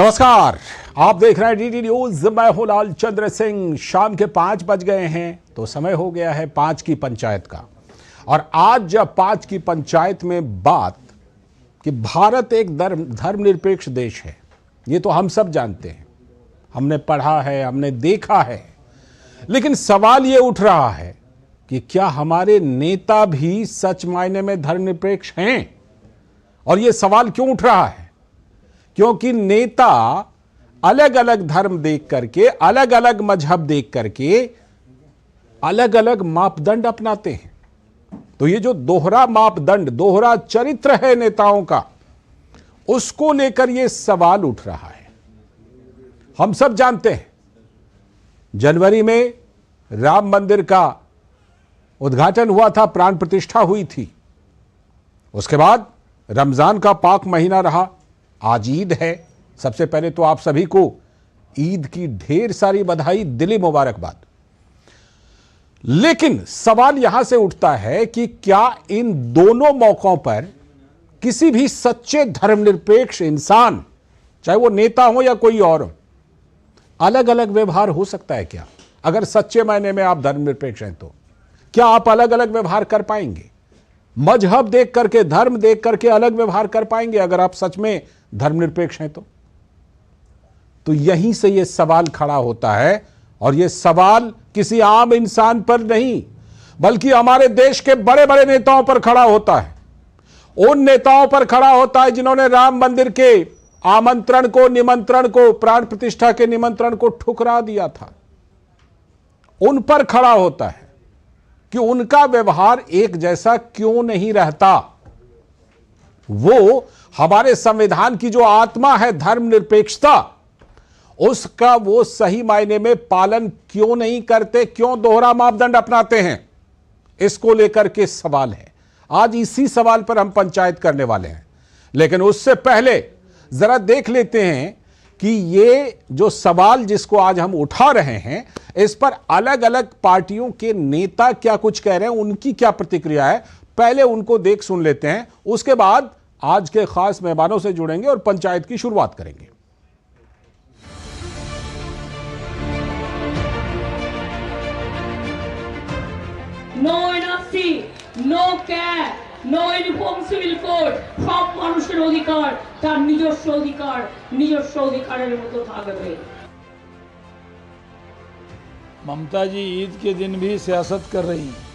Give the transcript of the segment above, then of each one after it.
नमस्कार, आप देख रहे हैं डीडी न्यूज। मैं हूं लाल चंद्र सिंह। शाम के 5 बज गए हैं तो समय हो गया है 5 की पंचायत का। और आज जब 5 की पंचायत में बात कि भारत एक धर्मनिरपेक्ष देश है, ये तो हम सब जानते हैं, हमने पढ़ा है, हमने देखा है। लेकिन सवाल ये उठ रहा है कि क्या हमारे नेता भी सच मायने में धर्मनिरपेक्ष हैं? और ये सवाल क्यों उठ रहा है? क्योंकि नेता अलग अलग धर्म देख करके, अलग अलग मजहब देख करके अलग अलग मापदंड अपनाते हैं। तो ये जो दोहरा मापदंड, दोहरा चरित्र है नेताओं का, उसको लेकर ये सवाल उठ रहा है। हम सब जानते हैं, जनवरी में राम मंदिर का उद्घाटन हुआ था, प्राण प्रतिष्ठा हुई थी। उसके बाद रमजान का पाक महीना रहा, आज ईद है। सबसे पहले तो आप सभी को ईद की ढेर सारी बधाई, दिली मुबारकबाद। लेकिन सवाल यहां से उठता है कि क्या इन दोनों मौकों पर किसी भी सच्चे धर्मनिरपेक्ष इंसान, चाहे वो नेता हो या कोई और हो, अलग अलग व्यवहार हो सकता है क्या? अगर सच्चे मायने में आप धर्मनिरपेक्ष हैं तो क्या आप अलग अलग व्यवहार कर पाएंगे? मजहब देख करके, धर्म देख करके अलग व्यवहार कर पाएंगे अगर आप सच में धर्मनिरपेक्ष हैं तो यहीं से यह सवाल खड़ा होता है। और यह सवाल किसी आम इंसान पर नहीं, बल्कि हमारे देश के बड़े बड़े नेताओं पर खड़ा होता है। उन नेताओं पर खड़ा होता है जिन्होंने राम मंदिर के आमंत्रण को, निमंत्रण को, प्राण प्रतिष्ठा के निमंत्रण को ठुकरा दिया था। उन पर खड़ा होता है कि उनका व्यवहार एक जैसा क्यों नहीं रहता। वो हमारे संविधान की जो आत्मा है धर्मनिरपेक्षता, उसका वो सही मायने में पालन क्यों नहीं करते, क्यों दोहरा मापदंड अपनाते हैं, इसको लेकर के सवाल है। आज इसी सवाल पर हम पंचायत करने वाले हैं। लेकिन उससे पहले जरा देख लेते हैं कि ये जो सवाल जिसको आज हम उठा रहे हैं, इस पर अलग अलग पार्टियों के नेता क्या कुछ कह रहे हैं, उनकी क्या प्रतिक्रिया है। पहले उनको देख सुन लेते हैं, उसके बाद आज के खास मेहमानों से जुड़ेंगे और पंचायत की शुरुआत करेंगे। No NRC, no CAT, no uniform civil code. সব মানুষের অধিকার তার নিজস্ব অধিকারের মতো থাকবে। ममता जी ईद के दिन भी सियासत कर रही हैं।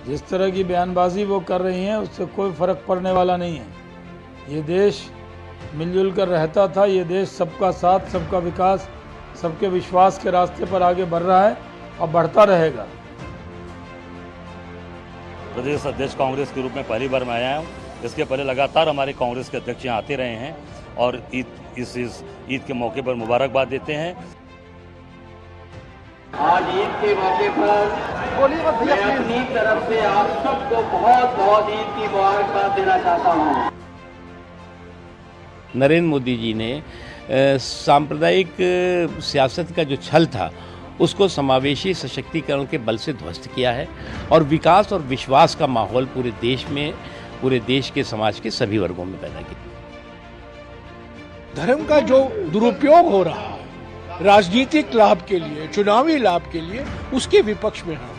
जिस तरह की बयानबाजी वो कर रही हैं, उससे कोई फर्क पड़ने वाला नहीं है। ये देश मिलजुल कर रहता था। ये देश सबका साथ, सबका विकास, सबके विश्वास के रास्ते पर आगे बढ़ रहा है और बढ़ता रहेगा। प्रदेश अध्यक्ष कांग्रेस के रूप में पहली बार मैं आया हूँ। इसके पहले लगातार हमारे कांग्रेस के अध्यक्ष यहाँ आते रहे हैं और इस ईद के मौके पर मुबारकबाद देते हैं। आज ईद के मौके पर मैं अपनी तरफ से आप सबको बहुत बहुत ईद की मुबारकबाद देना चाहता हूँ। नरेंद्र मोदी जी ने सांप्रदायिक सियासत का जो छल था, उसको समावेशी सशक्तिकरण के बल से ध्वस्त किया है और विकास और विश्वास का माहौल पूरे देश में, पूरे देश के समाज के सभी वर्गों में पैदा किया। धर्म का जो दुरुपयोग हो रहा है राजनीतिक लाभ के लिए, चुनावी लाभ के लिए, उसके विपक्ष में हम।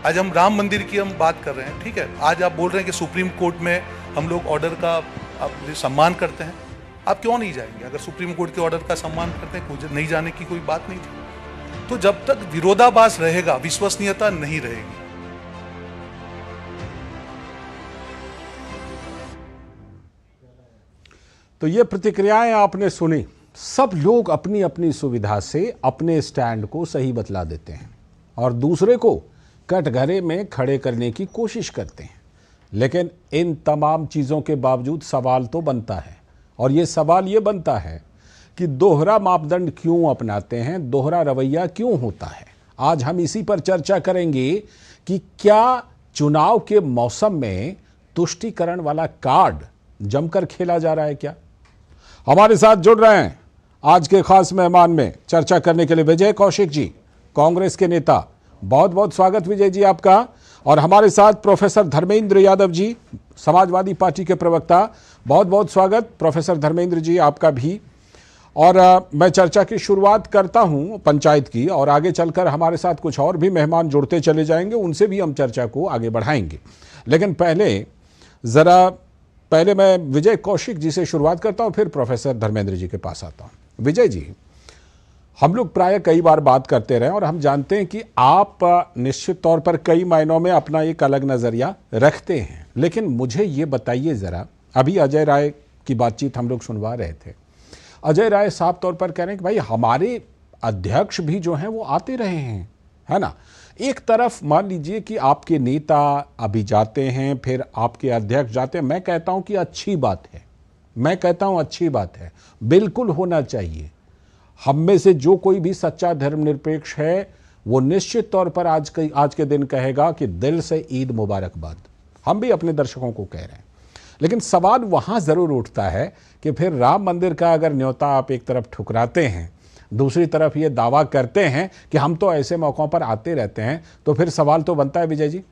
आज हम राम मंदिर की हम बात कर रहे हैं, ठीक है। आज आप बोल रहे हैं कि सुप्रीम कोर्ट में हम लोग ऑर्डर का सम्मान करते हैं। आप क्यों नहीं जाएंगे? अगर सुप्रीम कोर्ट के ऑर्डर का सम्मान करते हैं, नहीं जाने की कोई बात नहीं थी। तो जब तक विरोधाभास रहेगा, विश्वसनीयता नहीं रहेगी। तो ये प्रतिक्रियाएं आपने सुनी। सब लोग अपनी अपनी सुविधा से अपने स्टैंड को सही बतला देते हैं और दूसरे को कटघरे में खड़े करने की कोशिश करते हैं। लेकिन इन तमाम चीज़ों के बावजूद सवाल तो बनता है, और ये सवाल ये बनता है कि दोहरा मापदंड क्यों अपनाते हैं, दोहरा रवैया क्यों होता है। आज हम इसी पर चर्चा करेंगे कि क्या चुनाव के मौसम में तुष्टीकरण वाला कार्ड जमकर खेला जा रहा है क्या। हमारे साथ जुड़ रहे हैं आज के खास मेहमान में चर्चा करने के लिए विजय कौशिक जी, कांग्रेस के नेता। बहुत बहुत स्वागत विजय जी आपका। और हमारे साथ प्रोफेसर धर्मेंद्र यादव जी, समाजवादी पार्टी के प्रवक्ता। बहुत बहुत स्वागत प्रोफेसर धर्मेंद्र जी आपका भी। और मैं चर्चा की शुरुआत करता हूं पंचायत की, और आगे चलकर हमारे साथ कुछ और भी मेहमान जुड़ते चले जाएंगे, उनसे भी हम चर्चा को आगे बढ़ाएंगे। लेकिन पहले मैं विजय कौशिक जी से शुरुआत करता हूं, फिर प्रोफेसर धर्मेंद्र जी के पास आता हूं। विजय जी, हम लोग प्राय कई बार बात करते रहे और हम जानते हैं कि आप निश्चित तौर पर कई मायनों में अपना एक अलग नज़रिया रखते हैं, लेकिन मुझे ये बताइए ज़रा, अभी अजय राय की बातचीत हम लोग सुनवा रहे थे। अजय राय साफ तौर पर कह रहे हैं कि भाई हमारे अध्यक्ष भी जो हैं वो आते रहे हैं, है ना। एक तरफ मान लीजिए कि आपके नेता अभी जाते हैं, फिर आपके अध्यक्ष जाते हैं। मैं कहता हूं कि अच्छी बात है, मैं कहता हूं अच्छी बात है, बिल्कुल होना चाहिए। हम में से जो कोई भी सच्चा धर्मनिरपेक्ष है वो निश्चित तौर पर आज के दिन कहेगा कि दिल से ईद मुबारकबाद। हम भी अपने दर्शकों को कह रहे हैं। लेकिन सवाल वहां जरूर उठता है कि फिर राम मंदिर का अगर न्योता आप एक तरफ ठुकराते हैं, दूसरी तरफ ये दावा करते हैं कि हम तो ऐसे मौकों पर आते रहते हैं, तो फिर सवाल तो बनता है विजय जी।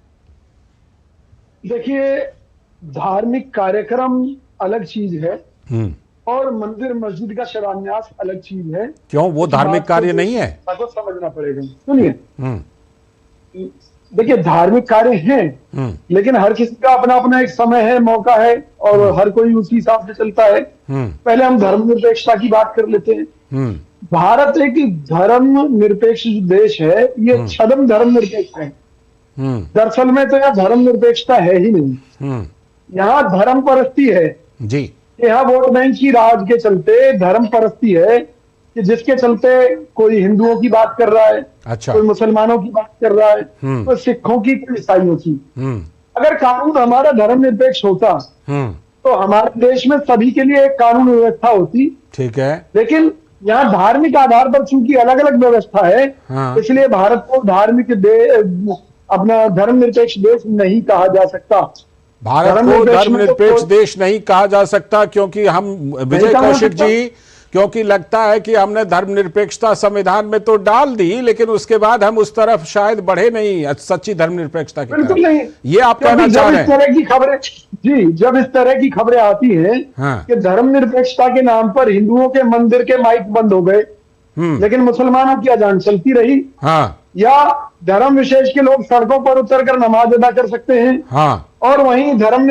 देखिए, धार्मिक कार्यक्रम अलग चीज है और मंदिर मस्जिद का शिलान्यास अलग चीज है। क्यों, वो धार्मिक कार्य नहीं है? आपको समझना पड़ेगा। सुनिए, देखिए धार्मिक कार्य हैं, लेकिन हर किसी का अपना अपना एक समय है, मौका है, और हर कोई उसी हिसाब से चलता है। पहले हम धर्मनिरपेक्षता की बात कर लेते हैं। भारत एक धर्मनिरपेक्ष देश है, ये छद्म धर्मनिरपेक्ष है। दरअसल में तो यहाँ धर्मनिरपेक्षता है ही नहीं, यहाँ धर्म परस्ती है जी। यहाँ वोट बैंक की राज के चलते धर्म परस्ती है कि जिसके चलते कोई हिंदुओं की बात कर रहा है, अच्छा, कोई मुसलमानों की बात कर रहा है, कोई सिखों की, कोई ईसाइयों की। अगर कानून हमारा धर्मनिरपेक्ष होता तो हमारे देश में सभी के लिए एक कानून व्यवस्था होती। ठीक है, लेकिन यहाँ धार्मिक आधार पर चूंकि अलग अलग व्यवस्था है, इसलिए भारत को अपना धर्मनिरपेक्ष देश नहीं कहा जा सकता। भारत को धर्मनिरपेक्ष देश नहीं कहा जा सकता क्योंकि हम, विजय कौशिक जी, क्योंकि लगता है कि हमने धर्मनिरपेक्षता संविधान में तो डाल दी, लेकिन उसके बाद हम उस तरफ शायद बढ़े नहीं सच्ची धर्मनिरपेक्षता की बिल्कुल नहीं। ये आप कहना चाह रहे हैं? इस तरह की खबरें जी, जब इस तरह की खबरें आती हैं कि धर्मनिरपेक्षता के नाम पर हिंदुओं के मंदिर के माइक बंद हो गए, लेकिन मुसलमानों की अजान चलती रही, या धर्म विशेष के लोग सड़कों पर उतरकर नमाज अदा कर सकते हैं, और वहीं धर्म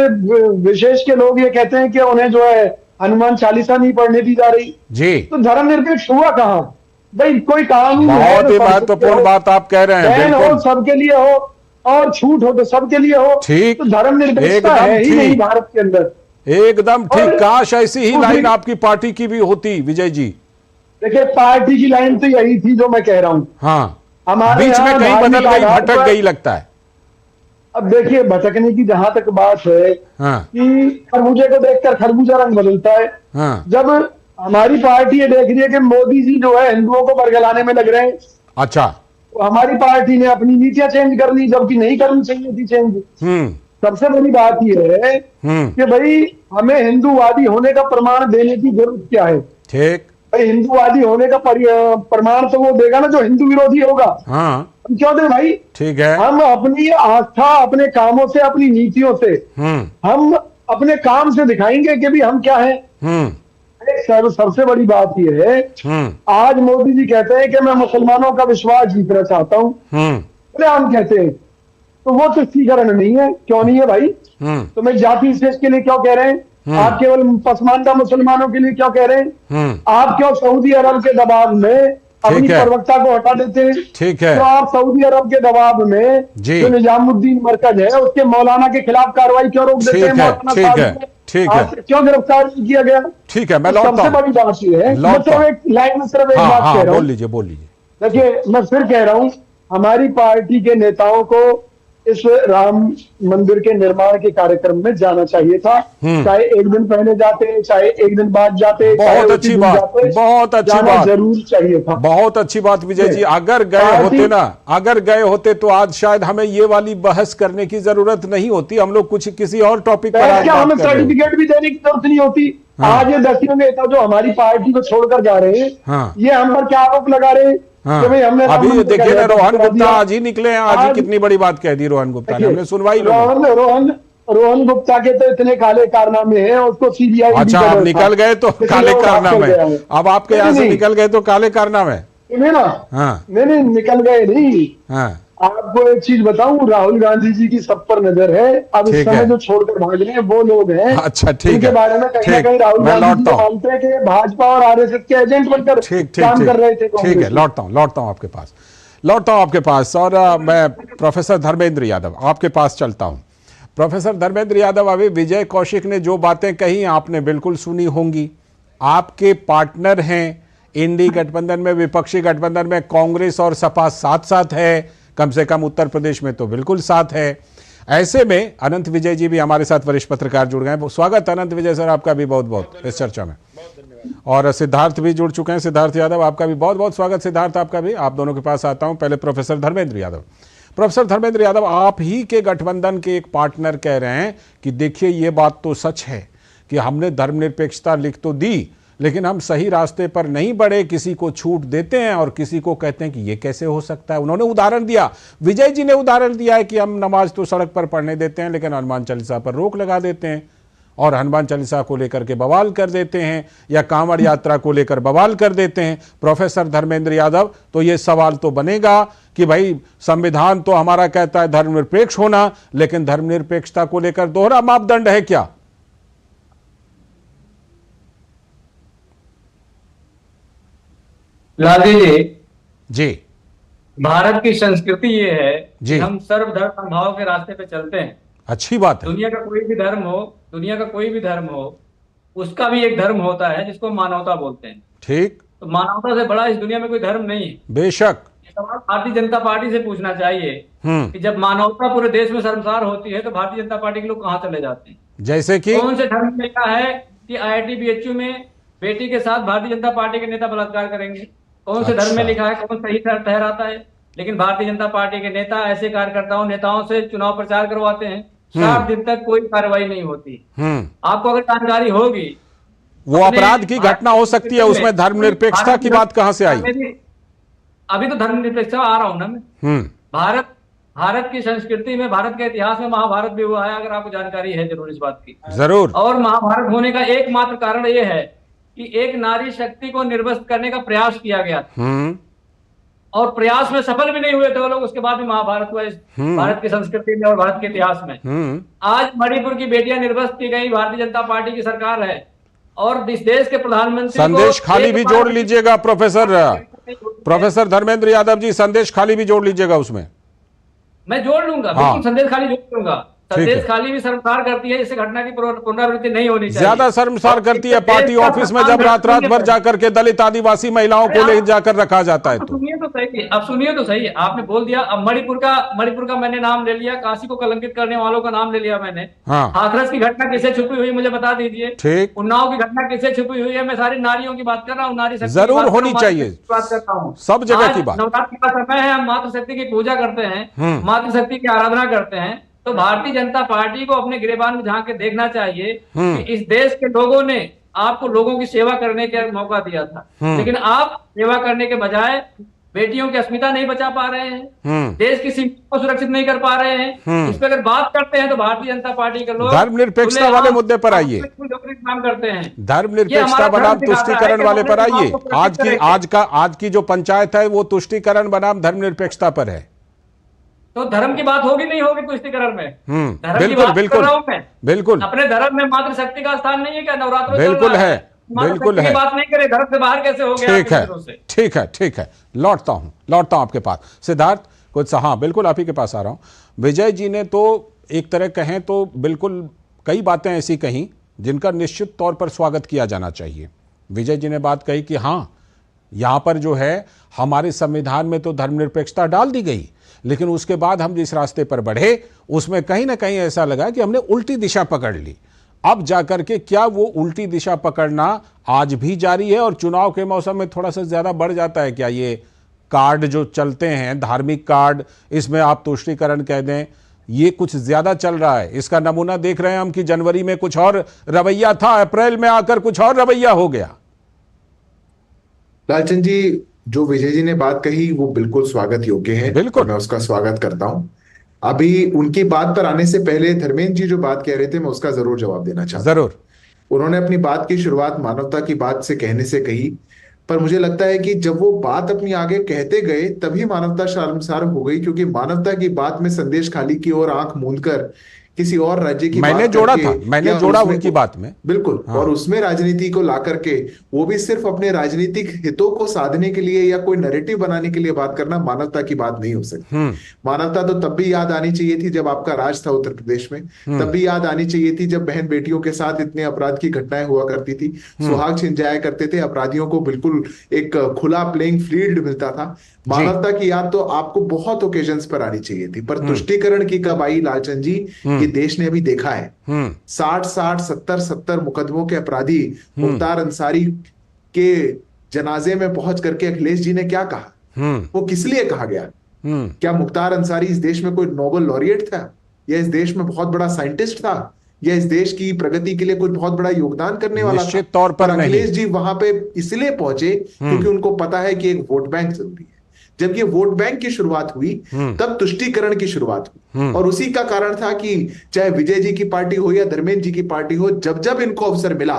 विशेष के लोग ये कहते हैं कि उन्हें जो है हनुमान चालीसा नहीं पढ़ने दी जा रही जी, तो धर्मनिरपेक्ष हुआ कहाँ भाई? कोई कानून बहुत ही महत्वपूर्ण बात आप कह रहे हैं। बैन हो सबके लिए हो और छूट हो तो सबके लिए हो, ठीक, तो धर्मनिरपेक्षता है ही नहीं भारत के अंदर। एकदम ठीक। काश ऐसी ही लाइन आपकी पार्टी की भी होती विजय जी। देखिए, पार्टी की लाइन तो यही थी जो मैं कह रहा हूँ। हाँ, हमारे बीच में कहीं बदल गई, भटक गई लगता है। अब देखिए, भटकने की जहां तक बात है कि खरबूजे को देखकर खरबूजा रंग बदलता है। जब हमारी पार्टी ये देख रही है कि मोदी जी जो है हिंदुओं को बरगलाने में लग रहे हैं, अच्छा, तो हमारी पार्टी ने अपनी नीतियां चेंज कर ली, जबकि नहीं करनी चाहिए थी चेंज। सबसे बड़ी बात यह है कि भाई हमें हिंदूवादी होने का प्रमाण देने की जरूरत क्या है? ठीक, भाई हिंदूवादी होने का प्रमाण तो वो देगा ना जो हिंदू विरोधी होगा। हम क्यों दें भाई? ठीक है, हम अपनी आस्था अपने कामों से, अपनी नीतियों से, हम अपने काम से दिखाएंगे कि भी हम क्या हैं। सबसे बड़ी बात यह है, आज मोदी जी कहते हैं कि मैं मुसलमानों का विश्वास जीतना चाहता हूँ, बोले हम कहते हैं, तो वो तुष्टीकरण नहीं है। क्यों नहीं है भाई? तो मैं जाति विशेष के लिए क्यों कह रहे हैं? आप केवल पसमानदा मुसलमानों के लिए क्यों कह रहे हैं? आप क्यों सऊदी अरब के दबाव में अपनी प्रवक्ता को हटा देते हैं? ठीक है, तो आप सऊदी अरब के दबाव में जो निजामुद्दीन मरकज है उसके मौलाना के खिलाफ कार्रवाई क्यों रोक देते हैं? ठीक है, क्यों गिरफ्तार नहीं किया गया? ठीक है, मैं सबसे बड़ी बात ये है, मतलब एक लाइन में सिर्फ एक बात कह रहा हूँ। बोल लीजिए। देखिए, मैं फिर कह रहा हूँ, हमारी पार्टी के नेताओं को इस राम मंदिर के निर्माण के कार्यक्रम में जाना चाहिए था, चाहे एक दिन पहले जाते, चाहे एक दिन बाद जाते। बहुत अच्छी बात, बहुत अच्छी बात, जरूर चाहिए था। बहुत अच्छी बात विजय जी। अगर गए होते तो आज शायद हमें ये वाली बहस करने की जरूरत नहीं होती, हम लोग कुछ किसी और टॉपिक पर क्या हमें सर्टिफिकेट भी देने की जरूरत नहीं होती। आज ये 10 नेता जो हमारी पार्टी को छोड़कर जा रहे हैं, ये हम पर क्या आरोप लगा रहे हैं? हमने अभी देखिए ना, रोहन गुप्ता आज ही निकले हैं, आज ही कितनी बड़ी बात कह दी रोहन गुप्ता ने, हमने सुनवाई। रोहन गुप्ता के तो इतने काले कारनामे हैं, उसको सीबीआई। अच्छा, आप निकल गए तो काले कारनामे, अब आपके यहाँ से निकल गए तो काले कारनामे ना। हाँ, नहीं निकल गए नहीं। हाँ, आपको एक चीज बताऊं, राहुल गांधी जी की सब पर नजर है। अब इस समय जो छोड़कर भाग रहे हैं वो लोग हैं। अच्छा, ठीक है। इनके बारे में कहीं ना कहीं राहुल गांधी जी मानते हैं कि भाजपा और आरएसएस के एजेंट बनकर काम कर रहे थे। ठीक है, लौटता हूँ आपके पास और मैं प्रोफेसर धर्मेंद्र यादव आपके पास चलता हूँ। प्रोफेसर धर्मेंद्र यादव, अभी विजय कौशिक ने जो बातें कही आपने बिल्कुल सुनी होंगी। आपके पार्टनर हैं इंडी गठबंधन में, विपक्षी गठबंधन में कांग्रेस और सपा साथ साथ है, कम से कम उत्तर प्रदेश में तो बिल्कुल साथ है। ऐसे में अनंत विजय जी भी हमारे साथ वरिष्ठ पत्रकार जुड़ गए। स्वागत अनंत विजय सर आपका भी बहुत बहुत इस चर्चा में। और सिद्धार्थ भी जुड़ चुके हैं, सिद्धार्थ यादव आपका भी बहुत बहुत स्वागत। सिद्धार्थ आपका भी, आप दोनों के पास आता हूं। पहले प्रोफेसर धर्मेंद्र यादव। प्रोफेसर धर्मेंद्र यादव, आप ही के गठबंधन के एक पार्टनर कह रहे हैं कि देखिए ये बात तो सच है कि हमने धर्मनिरपेक्षता लिख तो दी लेकिन हम सही रास्ते पर नहीं बढ़े, किसी को छूट देते हैं और किसी को कहते हैं कि ये कैसे हो सकता है। उन्होंने उदाहरण दिया, विजय जी ने उदाहरण दिया है कि हम नमाज तो सड़क पर पढ़ने देते हैं लेकिन हनुमान चालीसा पर रोक लगा देते हैं और हनुमान चालीसा को लेकर के बवाल कर देते हैं या कांवड़ यात्रा को लेकर बवाल कर देते हैं। प्रोफेसर धर्मेंद्र यादव, तो ये सवाल तो बनेगा कि भाई संविधान तो हमारा कहता है धर्मनिरपेक्ष होना, लेकिन धर्मनिरपेक्षता को लेकर दोहरा मापदंड है क्या? लालजी जी, भारत की संस्कृति ये है जी, कि हम सर्वधर्म समभाव के रास्ते पे चलते हैं। अच्छी बात है। दुनिया का कोई भी धर्म हो उसका भी एक धर्म होता है जिसको मानवता बोलते हैं। ठीक, तो मानवता से बड़ा इस दुनिया में कोई धर्म नहीं है। बेशक। सवाल भारतीय जनता पार्टी से पूछना चाहिए कि जब मानवता पूरे देश में शर्मसार होती है तो भारतीय जनता पार्टी के लोग कहाँ चले जाते हैं? जैसे कि कौन से धर्म में लिखा है कि IIT BHU में बेटी के साथ भारतीय जनता पार्टी के नेता बलात्कार करेंगे? कौन से धर्म में लिखा है? कौन सही ठहराता है? लेकिन भारतीय जनता पार्टी के नेता ऐसे नेताओं से चुनाव प्रचार करवाते हैं, 60 दिन तक कोई कार्रवाई नहीं होती। आपको अगर जानकारी होगी, वो अपराध की घटना हो सकती है, उसमें धर्मनिरपेक्षता की बात कहां से आई? अभी तो धर्मनिरपेक्षता आ रहा हूं ना मैं। भारत की संस्कृति में, भारत के इतिहास में महाभारत भी हुआ है, अगर आपको जानकारी है जरूर इस बात की। जरूर। और महाभारत होने का एकमात्र कारण यह है कि एक नारी शक्ति को निर्वस्त करने का प्रयास किया गया था और प्रयास में सफल भी नहीं हुए थे वो लोग। उसके बाद भी महाभारत हुआ इस भारत की संस्कृति में और भारत के इतिहास में। आज मणिपुर की बेटियां निर्वस्त की गई, भारतीय जनता पार्टी की सरकार है और इस देश के प्रधानमंत्री संदेश खाली भी जोड़ लीजिएगा प्रोफेसर धर्मेंद्र यादव जी, संदेश खाली भी जोड़ लीजिएगा उसमें। मैं जोड़ लूंगा, बिल्कुल संदेश खाली जोड़ लूंगा। संदेश खाली भी शर्मसार करती है, इससे घटना की पुनरावृत्ति नहीं होनी चाहिए। ज्यादा शर्मसार करती है पार्टी ऑफिस में जब रात भर जाकर के दलित आदिवासी महिलाओं को ले जाकर रखा जाता है। तो सुनिए तो सही, अब सुनिए तो सही। आपने बोल दिया, अब मणिपुर का मैंने नाम ले लिया, काशी को कलंकित करने वालों का नाम ले लिया मैंने। हाथरस की घटना किससे छुपी हुई मुझे बता दीजिए। ठीक। उन्नाव की घटना किससे छुपी हुई है? मैं सारी नारियों की बात कर रहा हूँ, नारी शक्ति जरूर होनी चाहिए, बात करता हूँ। सब जगह की बात। नवरात्रि का समय है, हम मातृशक्ति की पूजा करते हैं, मातृशक्ति की आराधना करते हैं। तो भारतीय जनता पार्टी को अपने गिरेबान में झांक के देखना चाहिए कि इस देश के लोगों ने आपको लोगों की सेवा करने का मौका दिया था, लेकिन आप सेवा करने के बजाय बेटियों की अस्मिता नहीं बचा पा रहे हैं, देश की सीमा को सुरक्षित नहीं कर पा रहे हैं। इस पर अगर बात करते हैं तो भारतीय जनता पार्टी के लोग धर्मनिरपेक्षता वाले मुद्दे पर आइए, काम करते हैं। धर्मनिरपेक्षता बनाम तुष्टिकरण वाले पर आइए। आज की जो पंचायत है वो तुष्टिकरण बनाम धर्मनिरपेक्षता पर है। तो धर्म की बात होगी नहीं होगी तुष्टिकरण में? धर्म की बात बिल्कुल कर रहा हूं मैं। बिल्कुल। अपने धर्म में मातृशक्ति का स्थान नहीं है क्या? नवरात्र बिल्कुल है, बिल्कुल है। बात नहीं करे, धर्म से बाहर कैसे हो गया? ठीक है। लौटता हूं आपके पास। सिद्धार्थ कुछ, हाँ बिल्कुल आप ही के पास आ रहा हूं। विजय जी ने तो एक तरह कहें तो बिल्कुल कई बातें ऐसी कहीं जिनका निश्चित तौर पर स्वागत किया जाना चाहिए। विजय जी ने बात कही कि हाँ यहां पर जो है हमारे संविधान में तो धर्मनिरपेक्षता डाल दी गई, लेकिन उसके बाद हम जिस रास्ते पर बढ़े उसमें कहीं ना कहीं ऐसा लगा कि हमने उल्टी दिशा पकड़ ली। अब जाकर के क्या वो उल्टी दिशा पकड़ना आज भी जारी है और चुनाव के मौसम में थोड़ा सा ज्यादा बढ़ जाता है क्या? ये कार्ड जो चलते हैं, धार्मिक कार्ड, इसमें आप तुष्टिकरण कह दें, ये कुछ ज्यादा चल रहा है। इसका नमूना देख रहे हैं हम कि जनवरी में कुछ और रवैया था, अप्रैल में आकर कुछ और रवैया हो गया। लालचंद जी, जो विजय जी ने बात कही वो बिल्कुल स्वागत योग्य है, बिल्कुल मैं उसका स्वागत करता हूं। अभी उनकी बात पर आने से पहले धर्मेंद्र जी जो बात कह रहे थे, मैं उसका जरूर जवाब देना चाहता हूं। जरूर। उन्होंने अपनी बात की शुरुआत मानवता की बात से कहने से कही, पर मुझे लगता है कि जब वो बात अपनी आगे कहते गए तभी मानवता शर्मसार हो गई, क्योंकि मानवता की बात में संदेश खाली की ओर आंख मूंदकर किसी और राज्य की मैंने बात जोड़ा करके, था, मैंने जोड़ा उनकी बात में, बिल्कुल। हाँ। और उसमें राजनीति को ला करके, वो भी सिर्फ अपने राजनीतिक हितों को साधने के लिए या कोई नैरेटिव बनाने के लिए बात करना मानवता की बात नहीं हो सकती। मानवता तो तब भी याद आनी चाहिए थी जब आपका राज था उत्तर प्रदेश में, तब भी याद आनी चाहिए थी जब बहन बेटियों के साथ इतने अपराध की घटनाएं हुआ करती थी, सुहाग छिन जाया करते थे, अपराधियों को बिल्कुल एक खुला प्लेइंग फील्ड मिलता था। मानवता की याद तो आपको बहुत ओकेजन्स पर आनी चाहिए थी, पर तुष्टीकरण की कब आई लालचंद जी, ये देश ने अभी देखा है। 60 70 मुकदमों के अपराधी मुख्तार अंसारी के जनाजे में पहुंच करके अखिलेश जी ने क्या कहा, वो किस लिए कहा गया? क्या मुख्तार अंसारी इस देश में कोई नोबेल लॉरिएट था, या इस देश में बहुत बड़ा साइंटिस्ट था, या इस देश की प्रगति के लिए कुछ बहुत बड़ा योगदान करने वाला था? निश्चित तौर पर अखिलेश जी वहां पे इसलिए पहुंचे क्योंकि उनको पता है कि एक वोट बैंक जरूरी है। जब ये वोट बैंक की शुरुआत हुई तब तुष्टीकरण की शुरुआत हुई, और उसी का कारण था कि चाहे विजय जी की पार्टी हो या धर्मेंद्र जी की पार्टी हो, जब जब इनको अवसर मिला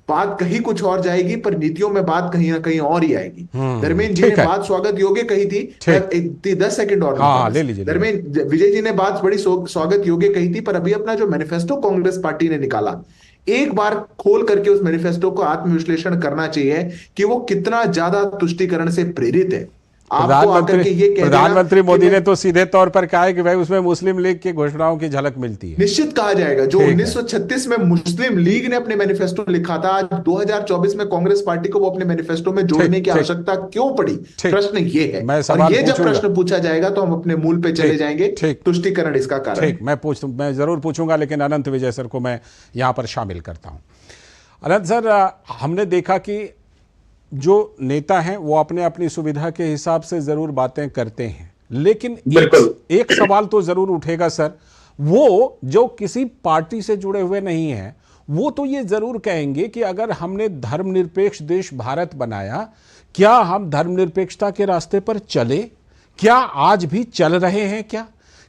बात कहीं कुछ और जाएगी, पर नीतियों में बात कहीं ना कहीं और ही आएगी। धर्मेंद्र जी ने बात स्वागत योग्य कही थी, 10 सेकंड और ले लीजिए। धर्मेंद्र विजय जी ने बात बड़ी स्वागत योग्य कही थी, पर अभी अपना जो मैनिफेस्टो कांग्रेस पार्टी ने निकाला, एक बार खोल करके उस मैनिफेस्टो को आत्मविश्लेषण करना चाहिए कि वो कितना ज्यादा तुष्टीकरण से प्रेरित है। प्रधानमंत्री मोदी ने तो सीधे तौर पर कहा है कि भाई उसमें मुस्लिम लीग की घोषणाओं की झलक मिलती है। निश्चित कहा जाएगा, जो 1936 में मुस्लिम लीग ने अपने मैनिफेस्टो लिखा था, आज 2024 में कांग्रेस पार्टी को वो अपने मैनिफेस्टो में जोड़ने की आवश्यकता क्यों पड़ी? प्रश्न ये है, और ये जब प्रश्न पूछा जाएगा तो हम अपने मूल पे चले जाएंगे। तुष्टीकरण इसका कारण है। मैं जरूर पूछूंगा, लेकिन अनंत विजय सर को मैं यहां पर शामिल करता हूं। अनंत सर, हमने देखा कि जो नेता हैं वो अपने अपनी सुविधा के हिसाब से जरूर बातें करते हैं, लेकिन एक सवाल तो जरूर उठेगा सर, वो जो किसी पार्टी से जुड़े हुए नहीं है, वो तो ये जरूर कहेंगे कि अगर हमने धर्मनिरपेक्ष देश भारत बनाया, क्या हम धर्मनिरपेक्षता के रास्ते पर चले? क्या आज भी चल रहे हैं?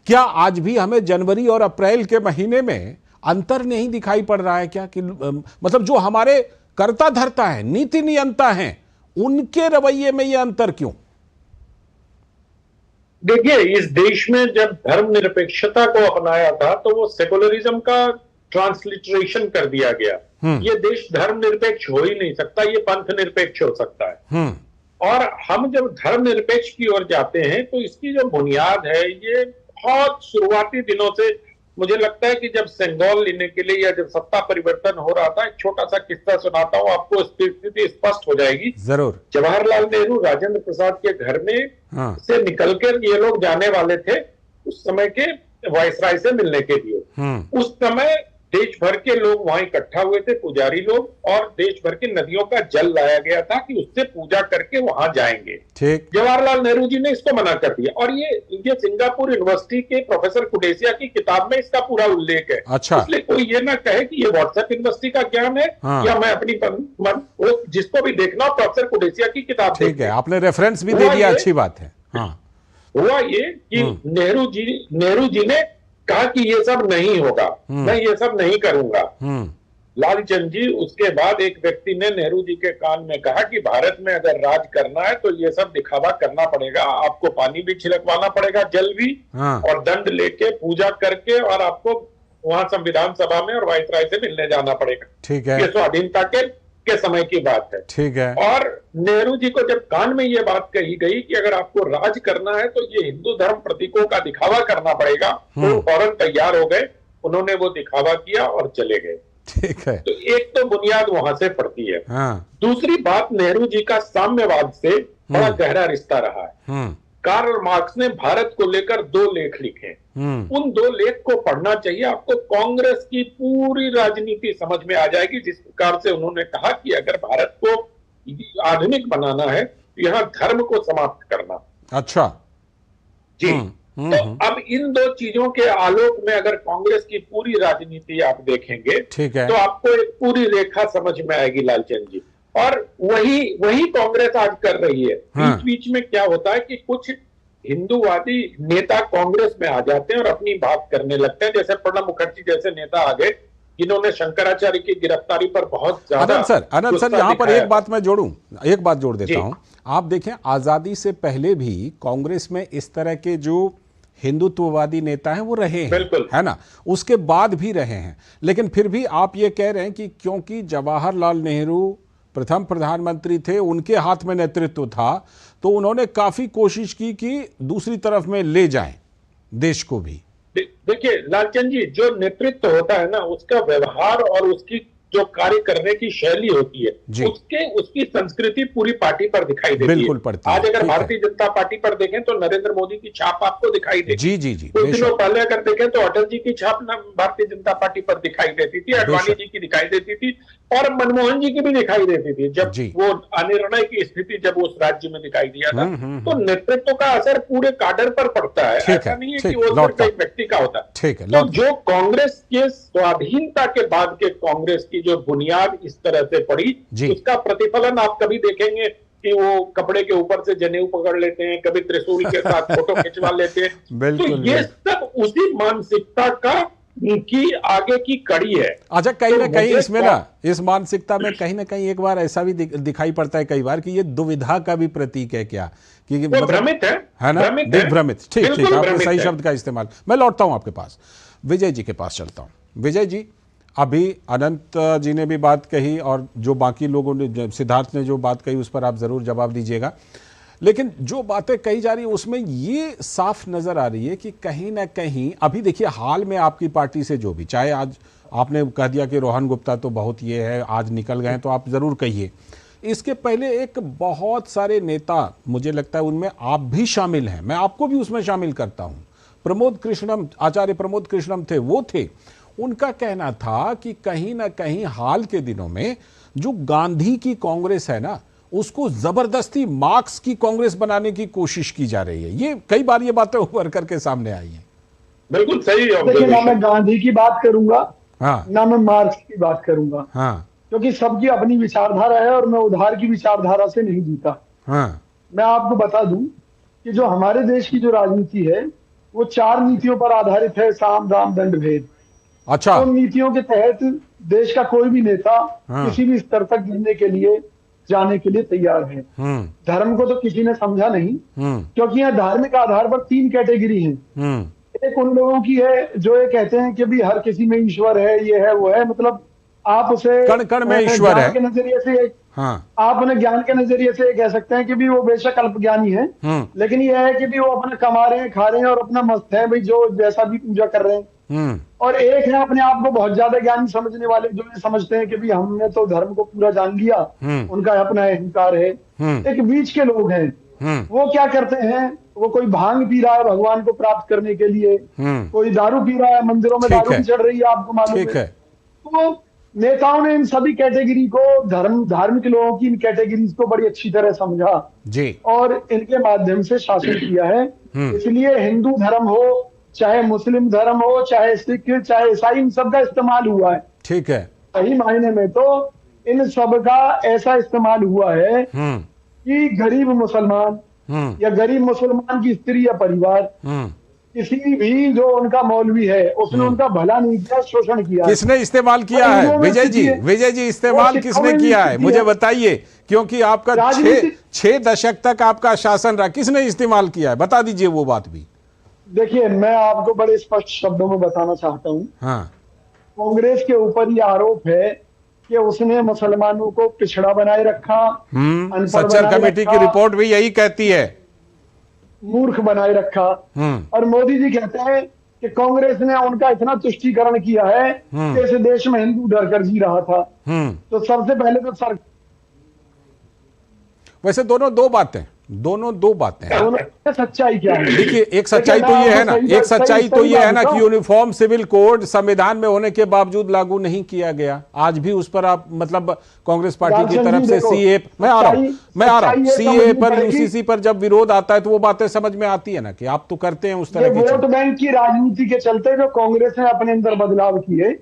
क्या आज भी हमें जनवरी और अप्रैल के महीने में अंतर नहीं दिखाई पड़ रहा है क्या? कि मतलब जो हमारे करता धरता है, नीति नियंता है, उनके रवैये में यह अंतर क्यों? देखिए, इस देश में जब धर्मनिरपेक्षता को अपनाया था तो वो सेकुलरिज्म का ट्रांसलिटरेशन कर दिया गया। ये देश धर्मनिरपेक्ष हो ही नहीं सकता, ये पंथ निरपेक्ष हो सकता है। और हम जब धर्मनिरपेक्ष की ओर जाते हैं तो इसकी जो बुनियाद है, ये बहुत शुरुआती दिनों से, मुझे लगता है कि जब सेंगोल लेने के लिए या जब सत्ता परिवर्तन हो रहा था, एक छोटा सा किस्सा सुनाता हूं आपको, स्थिति स्पष्ट हो जाएगी। जरूर। जवाहरलाल नेहरू राजेंद्र प्रसाद के घर में से निकलकर ये लोग जाने वाले थे उस समय के वायसराय से मिलने के लिए। उस समय देश भर के लोग वहां इकट्ठा हुए थे, पुजारी लोग, और देश भर की नदियों का जल लाया गया था कि उससे पूजा करके वहां जाएंगे। ठीक। जवाहरलाल नेहरू जी ने इसको मना कर दिया, और ये सिंगापुर यूनिवर्सिटी के प्रोफेसर कुडेसिया की किताब में इसका पूरा उल्लेख है। अच्छा। इसलिए कोई ये ना कहे कि ये व्हाट्सएप यूनिवर्सिटी का ज्ञान है या मैं अपनी जिसको भी देखना हो प्रोफेसर कुडेसिया की किताब। ठीक है, आपने रेफरेंस भी दे दिया, अच्छी बात है। हुआ ये कि नेहरू जी ने कहा कि ये सब नहीं होगा, मैं ये सब नहीं करूंगा। लालचंद जी, उसके बाद एक व्यक्ति ने नेहरू जी के कान में कहा कि भारत में अगर राज करना है तो ये सब दिखावा करना पड़ेगा, आपको पानी भी छिड़कवाना पड़ेगा, जल भी, और दंड लेके पूजा करके, और आपको वहां संविधान सभा में और वायसराय से मिलने जाना पड़ेगा। ठीक है। ये स्वाधीनता के समय की बात है। ठीक है। और नेहरू जी को जब कान में ये बात कही गई कि अगर आपको राज करना है तो ये हिंदू धर्म प्रतीकों का दिखावा करना पड़ेगा, तो फौरन तैयार हो गए, उन्होंने वो दिखावा किया और चले गए। ठीक है। तो एक तो बुनियाद वहां से पड़ती है। दूसरी बात, नेहरू जी का साम्यवाद से बड़ा गहरा रिश्ता रहा है। कार्ल मार्क्स ने भारत को लेकर 2 लेख लिखे। उन 2 लेख को पढ़ना चाहिए आपको, कांग्रेस की पूरी राजनीति समझ में आ जाएगी। जिस प्रकार से उन्होंने कहा कि अगर भारत को आधुनिक बनाना है तो यहाँ धर्म को समाप्त करना। अच्छा जी। तो अब इन 2 चीजों के आलोक में अगर कांग्रेस की पूरी राजनीति आप देखेंगे, ठीक है, तो आपको एक पूरी रेखा समझ में आएगी लालचंद जी। और वही कांग्रेस आज कर रही है। बीच बीच में क्या होता है कि कुछ हिंदूवादी नेता कांग्रेस में आ जाते हैं और अपनी बात करने लगते हैं, जैसे प्रणब मुखर्जी जैसे नेता आ गए जिन्होंने शंकराचार्य की गिरफ्तारी पर बहुत ज्यादा। आनंद सर यहाँ पर एक बात मैं एक बात जोड़ देता हूं। आप देखें, आजादी से पहले भी कांग्रेस में इस तरह के जो हिंदुत्ववादी नेता हैं वो रहे हैं, है ना, उसके बाद भी रहे हैं, लेकिन फिर भी आप ये कह रहे हैं कि क्योंकि जवाहरलाल नेहरू प्रथम प्रधानमंत्री थे, उनके हाथ में नेतृत्व था, तो उन्होंने काफी कोशिश की कि दूसरी तरफ में ले जाएं देश को भी। देखिए लालचंद जी, जो नेतृत्व होता है ना, उसका व्यवहार और उसकी जो कार्य करने की शैली होती है, उसकी संस्कृति पूरी पार्टी पर दिखाई देती बिल्कुल है। पड़ती आज अगर भारतीय जनता पार्टी पर देखें तो नरेंद्र मोदी की छाप आपको दिखाई देती जी। कुछ दिनों पहले अगर देखें तो अटल जी की छाप भारतीय जनता पार्टी पर दिखाई देती थी, अडवाणी जी की दिखाई देती थी और मनमोहन जी की भी दिखाई देती थी। जब वो अनिर्णय की स्थिति जब उस राज्य में दिखाई दिया था, तो नेतृत्व का असर पूरे काडर पर पड़ता है। ऐसा नहीं है कि वो सिर्फ एक व्यक्ति का होता है। तो जो कांग्रेस के स्वाधीनता के बाद के कांग्रेस की जो बुनियाद इस तरह से पड़ी, उसका प्रतिफलन आप कभी देखेंगे कि वो कपड़े के ऊपर से जनेऊ पकड़ लेते हैं, कभी त्रिशूल के साथ फोटो खिंचवा लेते हैं। तो ये सब उसी मानसिकता का की आगे की कड़ी है। अच्छा, कहीं ना कहीं इसमें ना, इस मानसिकता में कहीं ना कहीं एक बार ऐसा भी दिखाई पड़ता है कई बार कि ये दुविधा का भी प्रतीक है क्या, कि मतलब भ्रमित है ना, दिग्भ्रमित। ठीक, आपने सही शब्द का इस्तेमाल। मैं लौटता हूं आपके पास, विजय जी के पास चलता हूं। विजय जी, अभी अनंत जी ने भी बात कही और जो बाकी लोगों ने, सिद्धार्थ ने जो बात कही, उस पर आप जरूर जवाब दीजिएगा, लेकिन जो बातें कही जा रही है उसमें ये साफ नजर आ रही है कि कहीं ना कहीं अभी देखिए, हाल में आपकी पार्टी से जो भी, चाहे आज आपने कह दिया कि रोहन गुप्ता तो बहुत ये है, आज निकल गए, तो आप जरूर कहिए, इसके पहले एक बहुत सारे नेता, मुझे लगता है उनमें आप भी शामिल हैं, मैं आपको भी उसमें शामिल करता हूं, प्रमोद कृष्णम, आचार्य प्रमोद कृष्णम थे, वो थे, उनका कहना था कि कहीं ना कहीं हाल के दिनों में जो गांधी की कांग्रेस है ना, उसको जबरदस्ती मार्क्स की कांग्रेस बनाने की कोशिश की जा रही है। ये कई बार ये बातें उभर करके सामने आई हैं। बिल्कुल सही है। देखिए, ना मैं गांधी की बात करूंगा, ना मैं मार्क्स की बात करूंगा, क्योंकि सबकी अपनी विचारधारा है और मैं उधार की विचारधारा से नहीं जीता। मैं आपको बता दूं कि जो हमारे देश की जो राजनीति है वो 4 नीतियों पर आधारित है, साम दाम दंड भेद। अच्छा, उन नीतियों के तहत देश का कोई भी नेता किसी भी स्तर तक गिरने के लिए, जाने के लिए तैयार है। धर्म को तो किसी ने समझा नहीं, क्योंकि यहाँ धार्मिक आधार पर 3 कैटेगरी हैं। एक उन लोगों की है जो ये कहते हैं कि भी हर किसी में ईश्वर है, ये है वो है, मतलब आप उसे कण कण में ईश्वर है के नजरिए से, आप उन्हें ज्ञान के नजरिए से कह सकते हैं कि भी वो बेशक अल्प ज्ञानी है, लेकिन ये है कि भी वो अपना कमा रहे हैं, खा रहे हैं और अपना मस्त है, भाई जो जैसा भी पूजा कर रहे हैं। और एक है अपने आप को बहुत ज्यादा ज्ञानी समझने वाले, जो ये समझते हैं कि भी हमने तो धर्म को पूरा जान लिया, उनका अपना अहंकार है। एक बीच के लोग हैं, वो क्या करते हैं, वो कोई भांग पी रहा है भगवान को प्राप्त करने के लिए, कोई दारू पी रहा है, मंदिरों में दारू भी चढ़ रही है, आपको मालूम है। तो नेताओं ने इन सभी कैटेगरी को, धार्मिक लोगों की इन कैटेगरीज को बड़ी अच्छी तरह समझा और इनके माध्यम से शासन किया है। इसलिए हिंदू धर्म हो, चाहे मुस्लिम धर्म हो, चाहे सिख, चाहे ईसाई, इन सब का इस्तेमाल हुआ है। ठीक है, सही मायने में तो इन सब का ऐसा इस्तेमाल हुआ है कि गरीब मुसलमान या गरीब मुसलमान की स्त्री या परिवार, किसी भी जो उनका मौलवी है, उसने उनका भला नहीं किया, शोषण किया। किसने इस्तेमाल किया है विजय जी, इस्तेमाल किसने किया है मुझे बताइए, क्योंकि आपका 6 दशक तक आपका शासन रहा, किसने इस्तेमाल किया है, बता दीजिए वो बात भी। देखिए, मैं आपको बड़े स्पष्ट शब्दों में बताना चाहता हूँ, कांग्रेस के ऊपर ये आरोप है कि उसने मुसलमानों को पिछड़ा बनाए रखा, सच्चर कमेटी की रिपोर्ट भी यही कहती है, मूर्ख बनाए रखा। और मोदी जी कहते हैं कि कांग्रेस ने उनका इतना तुष्टीकरण किया है कि इस देश में हिंदू डर कर जी रहा था। तो सबसे पहले तो वैसे दोनों दो बातें हैं। सच्चाई क्या है? देखिए, एक सच्चाई तो ये है ना, एक सच्चाई तो ये है ना कि यूनिफॉर्म सिविल कोड संविधान में होने के बावजूद लागू नहीं किया गया। आज भी उस पर आप, मतलब कांग्रेस पार्टी की तरफ से सीए, मैं आ रहा हूँ सीए पर, यूसीसी पर जब विरोध आता है तो वो बातें समझ में आती है ना कि आप तो करते हैं उस तरह की वोट बैंक की राजनीति के चलते जो कांग्रेस ने अपने अंदर बदलाव किए,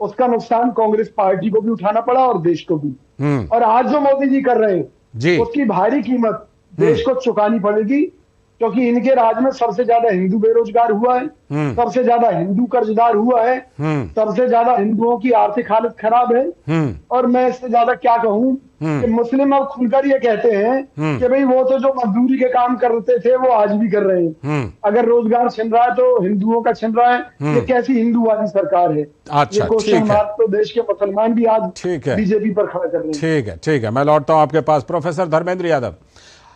उसका नुकसान कांग्रेस पार्टी को भी उठाना पड़ा और देश को भी। और आज जो मोदी जी कर रहे हैं, उसकी भारी कीमत देश को चुकानी पड़ेगी, क्योंकि इनके राज में सबसे ज्यादा हिंदू बेरोजगार हुआ है, सबसे ज्यादा हिंदू कर्जदार हुआ है, सबसे ज्यादा हिंदुओं की आर्थिक हालत खराब है। और मैं इससे ज्यादा क्या कहूँ कि मुस्लिम अब खुलकर ये कहते हैं कि भाई वो तो जो मजदूरी के काम करते थे वो आज भी कर रहे हैं। अगर रोजगार छिन रहा है तो हिंदुओं का छिन रहा है। ये कैसी हिंदूवादी सरकार है? अच्छा, ये क्वेश्चन मार्क तो देश के मुसलमान भी आज बीजेपी पर खड़ा कर रहे हैं। ठीक है, ठीक है, मैं लौटता हूं आपके पास। प्रोफेसर धर्मेंद्र यादव,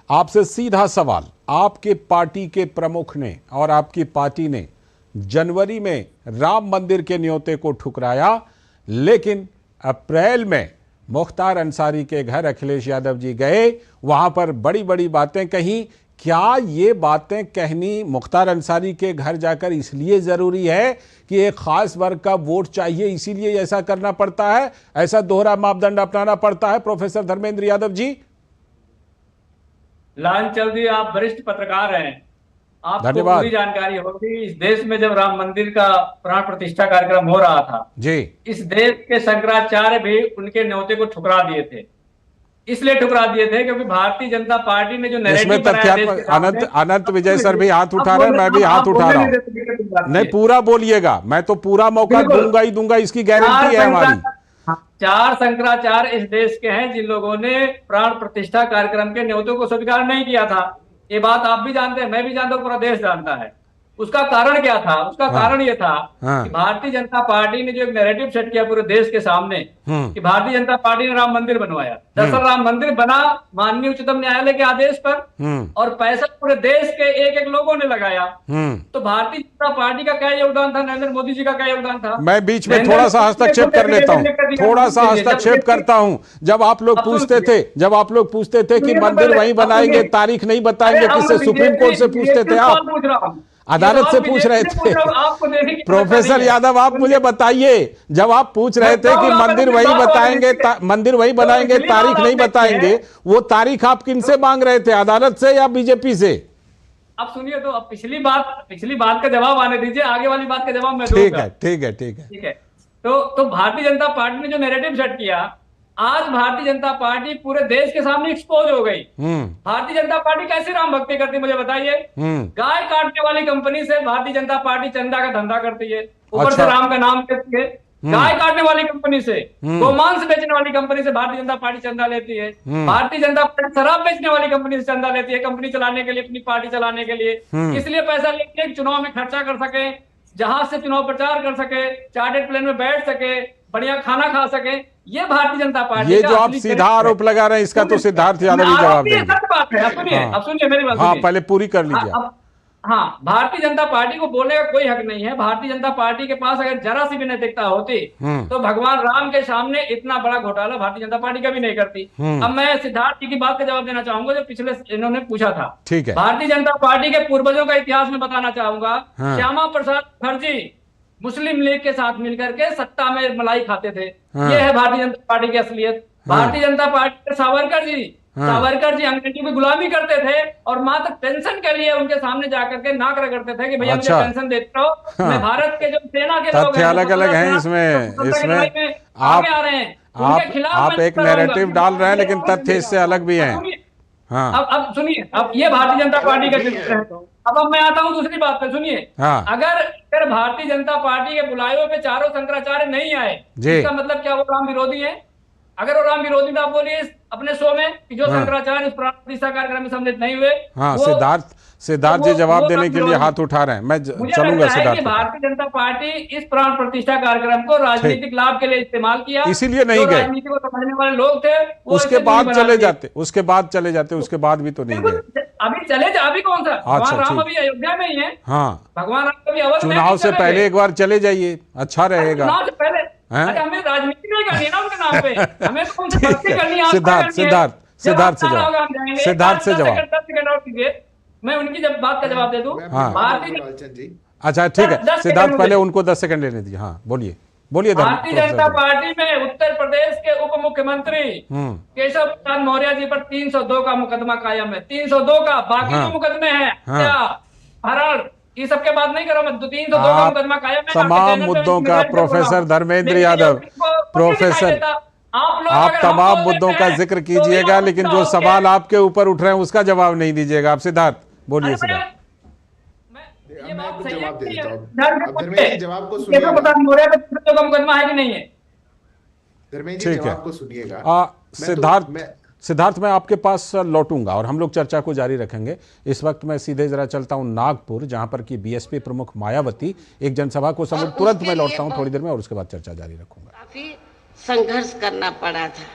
आपसे सीधा सवाल, आपके पार्टी के प्रमुख ने और आपकी पार्टी ने जनवरी में राम मंदिर के न्योते को ठुकराया, लेकिन अप्रैल में मुख्तार अंसारी के घर अखिलेश यादव जी गए, वहां पर बड़ी बड़ी बातें कही। क्या ये बातें कहनी मुख्तार अंसारी के घर जाकर इसलिए जरूरी है कि एक खास वर्ग का वोट चाहिए, इसीलिए ऐसा करना पड़ता है, ऐसा दोहरा मापदंड अपनाना पड़ता है? प्रोफेसर धर्मेंद्र यादव जी। लाल चौधरी, आप वरिष्ठ पत्रकार हैं, आपको पूरी जानकारी होगी। इस देश में जब राम मंदिर का प्राण प्रतिष्ठा कार्यक्रम हो रहा था जी, इस देश के शंकराचार्य भी उनके न्योते को ठुकरा दिए थे। इसलिए ठुकरा दिए थे क्योंकि भारतीय जनता पार्टी ने जो नैरेटिव बनाया, अनंत विजय सर भी हाथ उठा रहे हैं, मैं भी हाथ उठा रहा हूँ। नहीं, पूरा बोलिएगा, मैं तो पूरा मौका दूंगा ही दूंगा, इसकी गारंटी है हमारी। 4 शंकराचार्य इस देश के हैं जिन लोगों ने प्राण प्रतिष्ठा कार्यक्रम के न्योतों को स्वीकार नहीं किया था। ये बात आप भी जानते हैं, मैं भी जानता हूँ, पूरा देश जानता है। उसका कारण क्या था? उसका कारण ये था कि भारतीय जनता पार्टी ने जो एक नैरेटिव सेट किया पूरे देश के सामने कि भारतीय जनता पार्टी ने राम मंदिर बनवाया। दरअसल राम मंदिर बना माननीय उच्चतम न्यायालय के आदेश पर, और पैसा पूरे देश के एक एक लोगों ने लगाया। तो भारतीय जनता पार्टी का क्या योगदान था? नरेंद्र मोदी जी का क्या योगदान था? मैं बीच में थोड़ा सा हस्तक्षेप कर लेता हूँ, थोड़ा सा हस्तक्षेप करता हूँ। जब आप लोग पूछते थे कि मंदिर वहीं बनाएंगे, तारीख नहीं बताएंगे, किससे? सुप्रीम कोर्ट से पूछते थे आप, अदालत से पूछ रहे थे? प्रोफेसर यादव, आप मुझे बताइए, जब आप पूछ रहे थे कि मंदिर वही बताएंगे, मंदिर वही बनाएंगे, तारीख नहीं बताएंगे, वो तारीख आप किनसे मांग रहे थे, अदालत से या बीजेपी से? अब सुनिए, तो अब पिछली बात का जवाब आने दीजिए, आगे वाली बात का जवाब मैं दूंगा। ठीक है। तो भारतीय जनता पार्टी ने जो नैरेटिव सेट किया, आज भारतीय जनता पार्टी पूरे देश के सामने एक्सपोज हो गई। भारतीय जनता पार्टी कैसे राम भक्ति करती, मुझे बताइए? गाय काटने वाली कंपनी से भारतीय जनता पार्टी चंदा का धंधा करती है, ऊपर से राम का नाम लेती है। गाय काटने वाली कंपनी से, गोमांस बेचने वाली कंपनी से भारतीय जनता पार्टी चंदा लेती है। भारतीय जनता पार्टी शराब बेचने वाली कंपनी से चंदा लेती है, कंपनी चलाने के लिए, अपनी पार्टी चलाने के लिए। इसलिए पैसा लेती है कि चुनाव में खर्चा कर सके, जहाज से चुनाव प्रचार कर सके, चार्टर्ड प्लेन में बैठ सके, बढ़िया खाना खा सके। ये भारतीय जनता पार्टी, ये जो आप सीधा आरोप लगा रहे हैं, इसका तो सिद्धार्थ यादव ही जवाब देंगे। अब सुनिए मेरी बात। हाँ, पहले पूरी कर लीजिए। हाँ, भारतीय जनता पार्टी को बोलने का कोई हक नहीं है। भारतीय जनता पार्टी के पास अगर जरा सी भी नैतिकता होती तो भगवान राम के सामने इतना बड़ा घोटाला भारतीय जनता पार्टी कभी नहीं करती। अब मैं सिद्धार्थ जी की बात का जवाब देना चाहूंगा जो पिछले इन्होंने पूछा था। ठीक है। भारतीय जनता पार्टी के पूर्वजों का इतिहास में बताना चाहूंगा। श्यामा प्रसाद मुखर्जी मुस्लिम लीग के साथ मिलकर के सत्ता में मलाई खाते थे। ये है भारतीय जनता पार्टी की असलियत। भारतीय जनता पार्टी के सावरकर जी अंग्रेजों की गुलामी करते थे और मात्र पेंशन के लिए उनके सामने जाकर के नाक रगड़ते थे कि भैया मुझे पेंशन देते रहो। मैं भारत के जो सेना के लोग हैं, अलग अलग हैं इसमें आप आ रहे हैं, उनके खिलाफ आप एक नैरेटिव डाल रहे हैं, लेकिन तथ्य इससे अलग भी हैं। हाँ, अब सुनिए, अब ये भारतीय जनता पार्टी का चित्र है। अब मैं आता हूँ दूसरी बात पे, सुनिए। अगर भारतीय जनता पार्टी के बुलाए पे चारों शंकराचार्य नहीं आए, इसका मतलब क्या वो राम विरोधी है? अगर वो राम विरोधी था, बोलिए अपने शो में कि जो शंकराचार्य इस प्राण प्रतिष्ठा कार्यक्रम में सम्मिलित नहीं हुए। हाँ, सिद्धार्थ जी जवाब देने के लिए हाथ उठा रहे हैं, मैं चलूंगा सिद्धार्थ। भारतीय जनता पार्टी इस प्राण प्रतिष्ठा कार्यक्रम को राजनीतिक लाभ के लिए इस्तेमाल किया, इसीलिए नहीं गए। राजनीति को समझने वाले लोग थे, उसके बाद चले जाते, उसके बाद भी तो नहीं गए। अभी कौन सा भगवान राम अभी अयोध्या में ही है। हाँ, भगवान राम अभी अवध में। चुनाव से पहले एक बार चले जाइए, अच्छा रहेगा। चुनाव से पहले हमें राजनीति नहीं करनी है ना उनके नाम पे, हमें तो उनसे भक्ति करनी है। सिद्धार्थ से जवाब, मैं उनकी जब बात का जवाब दे दूं। अच्छा ठीक है सिद्धार्थ, पहले उनको 10 सेकंड लेने दीजिए। हाँ बोलिए। भारतीय जनता पार्टी में उत्तर प्रदेश के उप मुख्यमंत्री केशव प्रसाद मौर्य जी पर 302 का मुकदमा कायम है। 302 का, बाकी जो मुकदमे हैं क्या हरण, ये सबके बात नहीं करो मैं। 302 का मुकदमा कायम है तमाम मुद्दों का। प्रोफेसर धर्मेंद्र यादव, प्रोफेसर आप तमाम मुद्दों का जिक्र कीजिएगा, लेकिन जो सवाल आपके ऊपर उठ रहे हैं उसका जवाब नहीं दीजिएगा आप। सिद्धार्थ बोलिए सीधा। मैं कुछ जवाब दे देता हूं। अब धर्मेंद्र जी जवाब को कैसे पता नहीं हो रहा है कि का मुकदमा है कि नहीं है? धर्मेंद्र जी जवाब को सुनिएगा। सिद्धार्थ मैं आपके पास लौटूंगा और हम लोग चर्चा को जारी रखेंगे। इस वक्त मैं सीधे जरा चलता हूं नागपुर, जहां पर की बीएसपी प्रमुख मायावती एक जनसभा को संबोधित, तुरंत मैं लौटता हूं थोड़ी देर में और उसके बाद चर्चा जारी रखूंगा। काफी संघर्ष करना पड़ा था।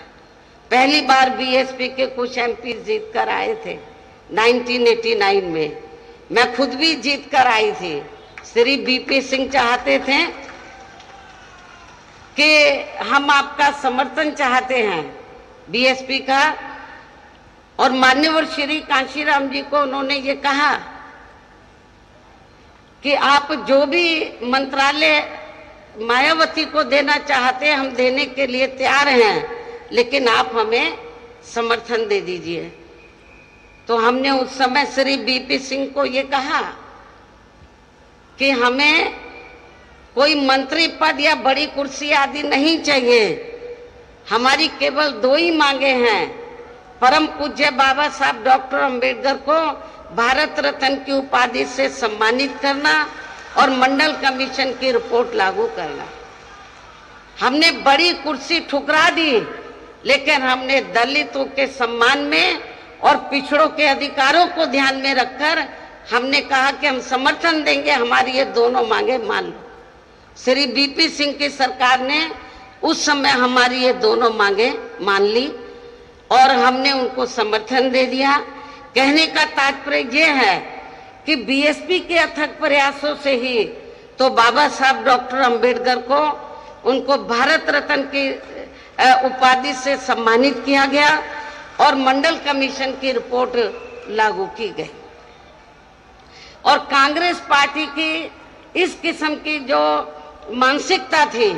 पहली बार बीएसपी के कुछ एमपी जीत कर आए थे 1989 में, मैं खुद भी जीत कर आई थी। श्री बीपी सिंह चाहते थे कि हम आपका समर्थन चाहते हैं बीएसपी का, और मान्यवर श्री कांशीराम जी को उन्होंने ये कहा कि आप जो भी मंत्रालय मायावती को देना चाहते हैं हम देने के लिए तैयार हैं, लेकिन आप हमें समर्थन दे दीजिए। तो हमने उस समय श्री बीपी सिंह को ये कहा कि हमें कोई मंत्री पद या बड़ी कुर्सी आदि नहीं चाहिए, हमारी केवल 2 ही मांगे हैं, परम पूज्य बाबा साहब डॉक्टर अंबेडकर को भारत रत्न की उपाधि से सम्मानित करना और मंडल कमीशन की रिपोर्ट लागू करना। हमने बड़ी कुर्सी ठुकरा दी, लेकिन हमने दलितों के सम्मान में और पिछड़ों के अधिकारों को ध्यान में रखकर हमने कहा कि हम समर्थन देंगे, हमारी ये दोनों मांगे मान लो। श्री बीपी सिंह की सरकार ने उस समय हमारी ये दोनों मांगे मान ली और हमने उनको समर्थन दे दिया। कहने का तात्पर्य ये है कि बीएसपी के अथक प्रयासों से ही तो बाबा साहब डॉक्टर अंबेडकर को उनको भारत रत्न की उपाधि से सम्मानित किया गया और मंडल कमीशन की रिपोर्ट लागू की गई। और कांग्रेस पार्टी की इस किस्म की जो मानसिकता थी,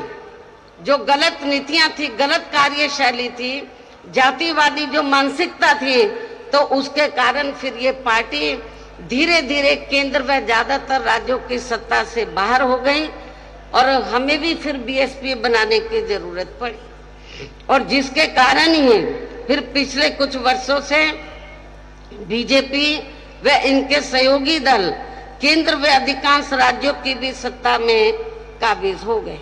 जो गलत नीतियां थी, गलत कार्यशैली थी, जातिवादी जो मानसिकता थी, तो उसके कारण फिर ये पार्टी धीरे धीरे केंद्र व ज्यादातर राज्यों की सत्ता से बाहर हो गई और हमें भी फिर बीएसपी बनाने की जरूरत पड़ी। और जिसके कारण ही फिर पिछले कुछ वर्षों से बीजेपी व इनके सहयोगी दल केंद्र व अधिकांश राज्यों की भी सत्ता में काबिज हो गए।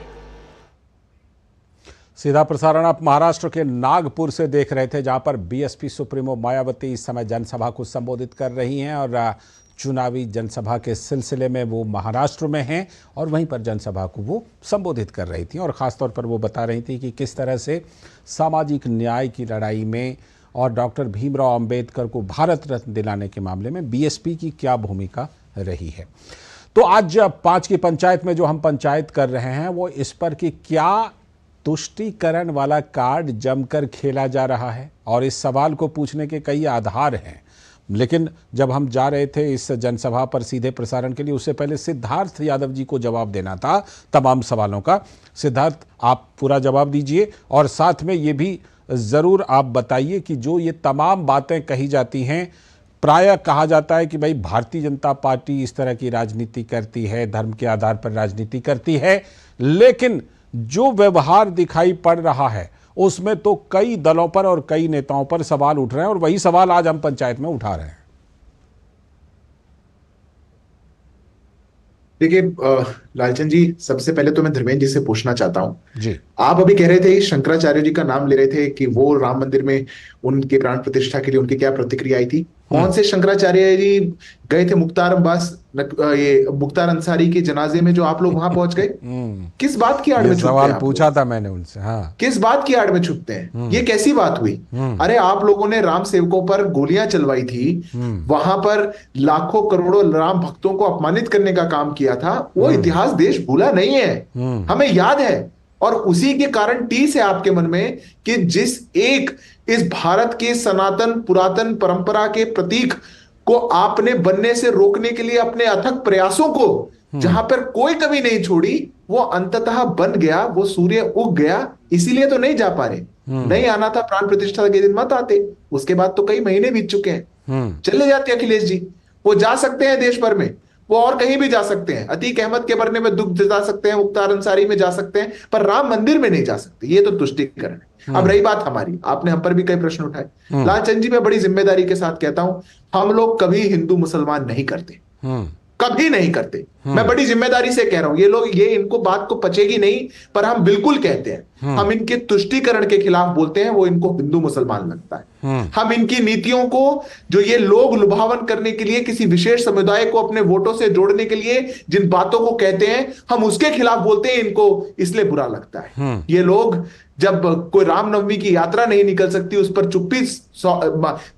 सीधा प्रसारण आप महाराष्ट्र के नागपुर से देख रहे थे, जहां पर बीएसपी सुप्रीमो मायावती इस समय जनसभा को संबोधित कर रही हैं और चुनावी जनसभा के सिलसिले में वो महाराष्ट्र में हैं और वहीं पर जनसभा को वो संबोधित कर रही थी और ख़ासतौर पर वो बता रही थी कि किस तरह से सामाजिक न्याय की लड़ाई में और डॉक्टर भीमराव अंबेडकर को भारत रत्न दिलाने के मामले में बीएसपी की क्या भूमिका रही है। तो आज 5 की पंचायत में जो हम पंचायत कर रहे हैं वो इस पर कि क्या तुष्टीकरण वाला कार्ड जमकर खेला जा रहा है, और इस सवाल को पूछने के कई आधार हैं। लेकिन जब हम जा रहे थे इस जनसभा पर सीधे प्रसारण के लिए, उससे पहले सिद्धार्थ यादव जी को जवाब देना था तमाम सवालों का। सिद्धार्थ, आप पूरा जवाब दीजिए और साथ में ये भी ज़रूर आप बताइए कि जो ये तमाम बातें कही जाती हैं, प्रायः कहा जाता है कि भाई भारतीय जनता पार्टी इस तरह की राजनीति करती है, धर्म के आधार पर राजनीति करती है, लेकिन जो व्यवहार दिखाई पड़ रहा है उसमें तो कई दलों पर और कई नेताओं पर सवाल उठ रहे हैं और वही सवाल आज हम पंचायत में उठा रहे हैं। देखिए लालचंद जी, सबसे पहले तो मैं धर्मेंद्र जी से पूछना चाहता हूं जी, आप अभी कह रहे थे शंकराचार्य जी का नाम ले रहे थे कि वो राम मंदिर में उनके प्राण प्रतिष्ठा के लिए उनकी क्या प्रतिक्रिया आई थी। कौन से शंकराचार्य जी गए थे मुख्तार अंसारी के जनाजे में जो आप लोग वहां पहुंच गए? किस बात की आड़ में छुपते हैं? सवाल पूछा था मैंने उनसे। हाँ, किस बात की आड़ में छुपते हैं? ये कैसी बात हुई? अरे आप लोगों ने राम सेवकों पर गोलियां चलवाई थी, वहां पर लाखों करोड़ों राम भक्तों को अपमानित करने का काम किया था। वो इतिहास देश भूला नहीं है, हमें याद है। और उसी के कारण टीस है आपके मन में कि जिस एक इस भारत के सनातन पुरातन परंपरा के प्रतीक को आपने बनने से रोकने के लिए अपने अथक प्रयासों को जहां पर कोई कमी नहीं छोड़ी, वो अंततः बन गया, वो सूर्य उग गया। इसीलिए तो नहीं जा पा रहे। नहीं आना था प्राण प्रतिष्ठा के दिन मत आते। उसके बाद तो कई महीने बीत चुके हैं। चले जाते अखिलेश जी, वो जा सकते हैं देश भर में, वो और कहीं भी जा सकते हैं। अतीक अहमद के मरने में दुख जता सकते हैं, मुख्तार अंसारी में जा सकते हैं, पर राम मंदिर में नहीं जा सकते। ये तो तुष्टीकरण है। अब रही बात हमारी, आपने हम पर भी कई प्रश्न उठाए। लालचंद जी, मैं बड़ी जिम्मेदारी के साथ कहता हूं, हम लोग कभी हिंदू मुसलमान नहीं करते, कभी नहीं करते। मैं बड़ी जिम्मेदारी से कह रहा हूं, ये लोग ये इनको बात को पचेगी नहीं, पर हम बिल्कुल कहते हैं, हम इनके तुष्टीकरण के खिलाफ बोलते हैं, वो इनको हिंदू मुसलमान लगता है। हम इनकी नीतियों को, जो ये लोग लुभावन करने के लिए, किसी विशेष समुदाय को अपने वोटों से जोड़ने के लिए जिन बातों को कहते हैं, हम उसके खिलाफ बोलते हैं, इनको इसलिए बुरा लगता है। ये लोग जब कोई रामनवमी की यात्रा नहीं निकल सकती, उस पर चुप्पी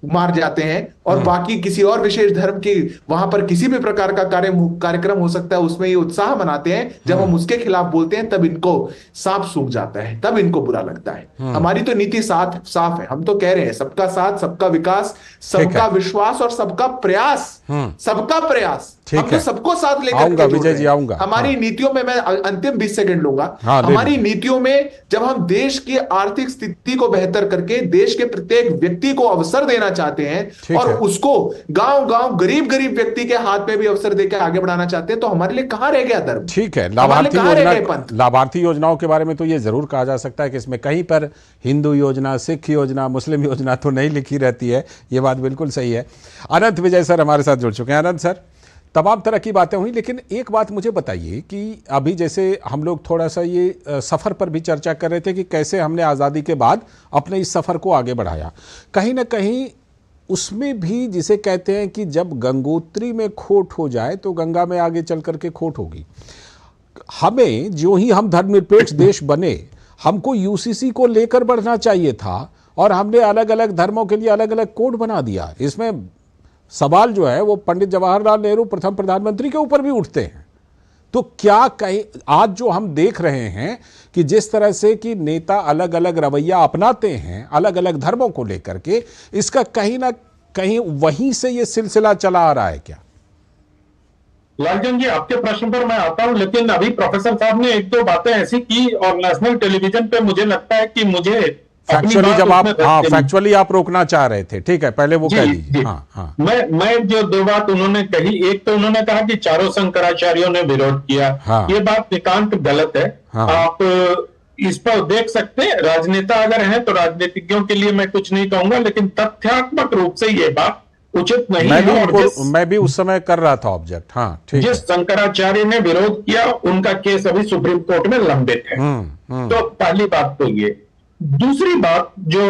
मार जाते हैं, और बाकी किसी और विशेष धर्म की वहां पर किसी भी प्रकार का कार्यक्रम हो सकता है, उसमें ये उत्साह मनाते हैं। जब हम उसके खिलाफ बोलते हैं, तब इनको सांप सूंघ जाता है, तब इनको बुरा लगता है। हमारी तो नीति साफ है, हम तो कह रहे हैं सबका साथ, सबका विकास, सबका विश्वास और सबका प्रयास, सबका प्रयास। हम तो सबको साथ लेकर विजय जी आऊंगा। हमारी नीतियों में, मैं अंतिम 20 सेकंड लूंगा, हमारी नीतियों में जब हम देश की आर्थिक स्थिति को बेहतर करके देश के प्रत्येक व्यक्ति को अवसर देना चाहते हैं, और उसको गांव-गांव गरीब व्यक्ति के हाथ में भी अवसर देकर आगे बढ़ाना चाहते हैं, तो हमारे लिए कहां रह गया धर्म? ठीक है, लाभार्थी योजनाओं के बारे में तो ये जरूर कहा जा सकता है कि इसमें कहीं पर हिंदू योजना, सिख योजना, मुस्लिम योजना तो नहीं लिखी रहती है, ये बात बिल्कुल सही है। अनंत विजय सर हमारे साथ जुड़ चुके हैं। अनंत सर, तमाम तरह की बातें हुई, लेकिन एक बात मुझे बताइए कि अभी जैसे हम लोग थोड़ा सा ये सफ़र पर भी चर्चा कर रहे थे कि कैसे हमने आज़ादी के बाद अपने इस सफ़र को आगे बढ़ाया, कहीं ना कहीं उसमें भी जिसे कहते हैं कि जब गंगोत्री में खोट हो जाए तो गंगा में आगे चल करके खोट होगी। हमें जो ही हम धर्मनिरपेक्ष देश बने, हमको यूसीसी को लेकर बढ़ना चाहिए था, और हमने अलग अलग धर्मों के लिए अलग अलग कोड बना दिया। इसमें सवाल जो है वो पंडित जवाहरलाल नेहरू प्रथम प्रधानमंत्री के ऊपर भी उठते हैं। तो क्या कहीं आज जो हम देख रहे हैं कि जिस तरह से कि नेता अलग अलग रवैया अपनाते हैं अलग अलग धर्मों को लेकर के, इसका कहीं ना कहीं वहीं से ये सिलसिला चला आ रहा है क्या? लालचंद जी, आपके प्रश्न पर मैं आता हूं, लेकिन अभी प्रोफेसर साहब ने एक दो बातें ऐसी की और नेशनल टेलीविजन पे मुझे लगता है कि मुझे फैक्चुअली जब आप फैक्चुअली आप रोकना चाह रहे थे, ठीक है, पहले वो कह दीजिए। मैं जो दो बात उन्होंने कही, एक तो उन्होंने कहा कि चारों शंकराचार्यों ने विरोध किया, ये बात नितांत गलत है। आप इस पर देख सकते हैं, राजनेता अगर हैं तो राजनीतिज्ञों के लिए मैं कुछ नहीं कहूंगा, लेकिन तथ्यात्मक रूप से ये बात उचित नहीं है। मैं भी उस समय कर रहा था ऑब्जेक्ट। हाँ, ठीक है। जिस शंकराचार्य ने विरोध किया उनका केस अभी सुप्रीम कोर्ट में लंबित है। तो पहली बात तो ये। दूसरी बात जो